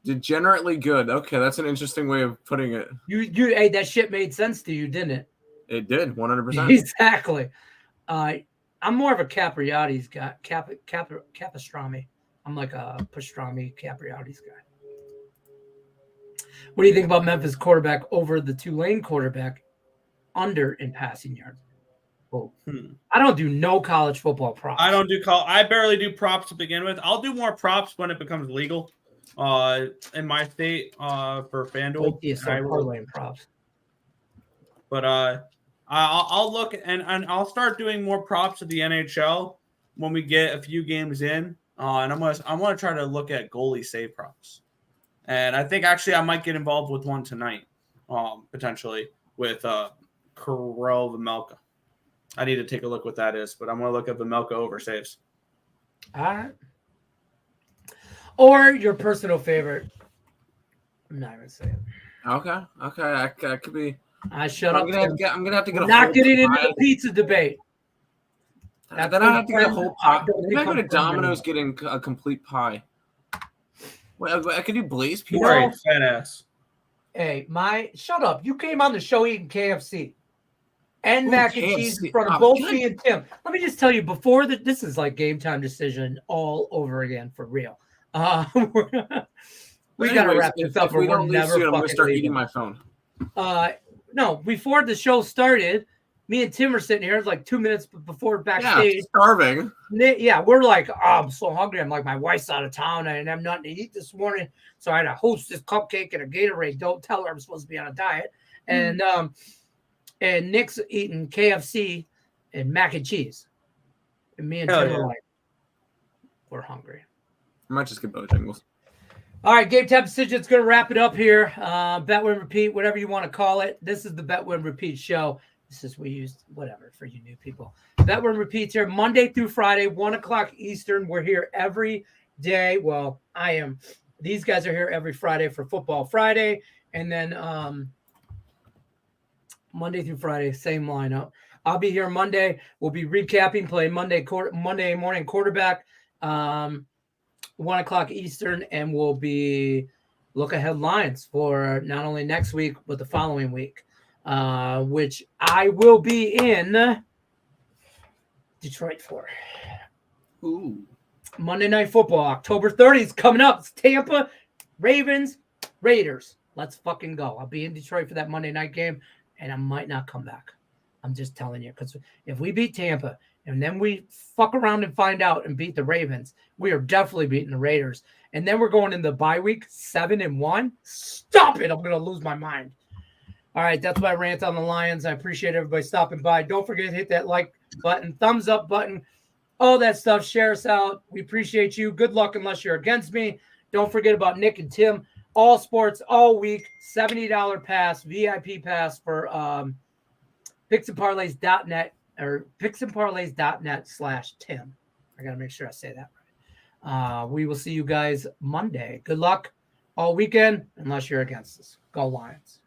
Degenerately good. Okay, that's an interesting way of putting it. Hey, that shit made sense to you, didn't it? It did, 100%. Exactly. I'm more of a Capriati's guy. Capistrami. I'm like a pastrami Capriati's guy. What do you think about Memphis quarterback over the Tulane quarterback under in passing yards? Oh, I don't do no college football props. I barely do props to begin with. I'll do more props when it becomes legal. In my state, for FanDuel, props. But I'll look and I'll start doing more props of the NHL when we get a few games in. And I'm gonna try to look at goalie save props. And I think actually I might get involved with one tonight, potentially with Karel Vejmelka. I need to take a look what that is, but I'm gonna look at Vejmelka over saves. All right. Or your personal favorite. I'm not gonna say it. Okay. I could be. Shut up. I'm gonna have to get. Not getting into the pizza debate. Then I have to get a whole pie. Maybe I go to Domino's getting a complete pie. Well, I could do Blaze pizza. Right, fat ass. Hey, shut up. You came on the show eating KFC and mac and cheese in front of both me and Tim. Let me just tell you, before this is like game time decision all over again for real. We gotta wrap this up. We don't leave soon. I'm gonna start eating my phone. No, before the show started, me and Tim were sitting here. It was like 2 minutes before backstage. Yeah, starving. Yeah, we're like, oh, I'm so hungry. I'm like, my wife's out of town. I didn't have nothing to eat this morning. So I had to host this cupcake and a Gatorade. Don't tell her I'm supposed to be on a diet. And Nick's eating KFC and mac and cheese. And me and Tim were like, we're hungry. I might just get Bojangles. All right, Game Time Decision's going to wrap it up here. Bet, win, repeat, whatever you want to call it. This is the Bet, win, repeat show. This is, we used whatever for you new people. Bet, win, repeats here Monday through Friday, 1 o'clock Eastern. We're here every day. Well, I am. These guys are here every Friday for Football Friday. And then Monday through Friday, same lineup. I'll be here Monday. We'll be recapping, playing Monday morning quarterback, 1 o'clock Eastern, and we'll be look ahead lines for not only next week, but the following week, which I will be in Detroit for. Ooh. Monday Night Football, October 30th coming up. It's Tampa, Ravens, Raiders. Let's fucking go. I'll be in Detroit for that Monday night game, and I might not come back. I'm just telling you, because if we beat Tampa and then we fuck around and find out and beat the Ravens, we are definitely beating the Raiders. And then we're going in the bye week 7-1. Stop it. I'm going to lose my mind. All right, that's my rant on the Lions. I appreciate everybody stopping by. Don't forget to hit that like button, thumbs up button, all that stuff. Share us out. We appreciate you. Good luck unless you're against me. Don't forget about Nick and Tim. All sports, all week, $70 pass, VIP pass for picksandparlays.net or picksandparlays.net/Tim. I got to make sure I say that right. We will see you guys Monday. Good luck all weekend unless you're against us. Go Lions.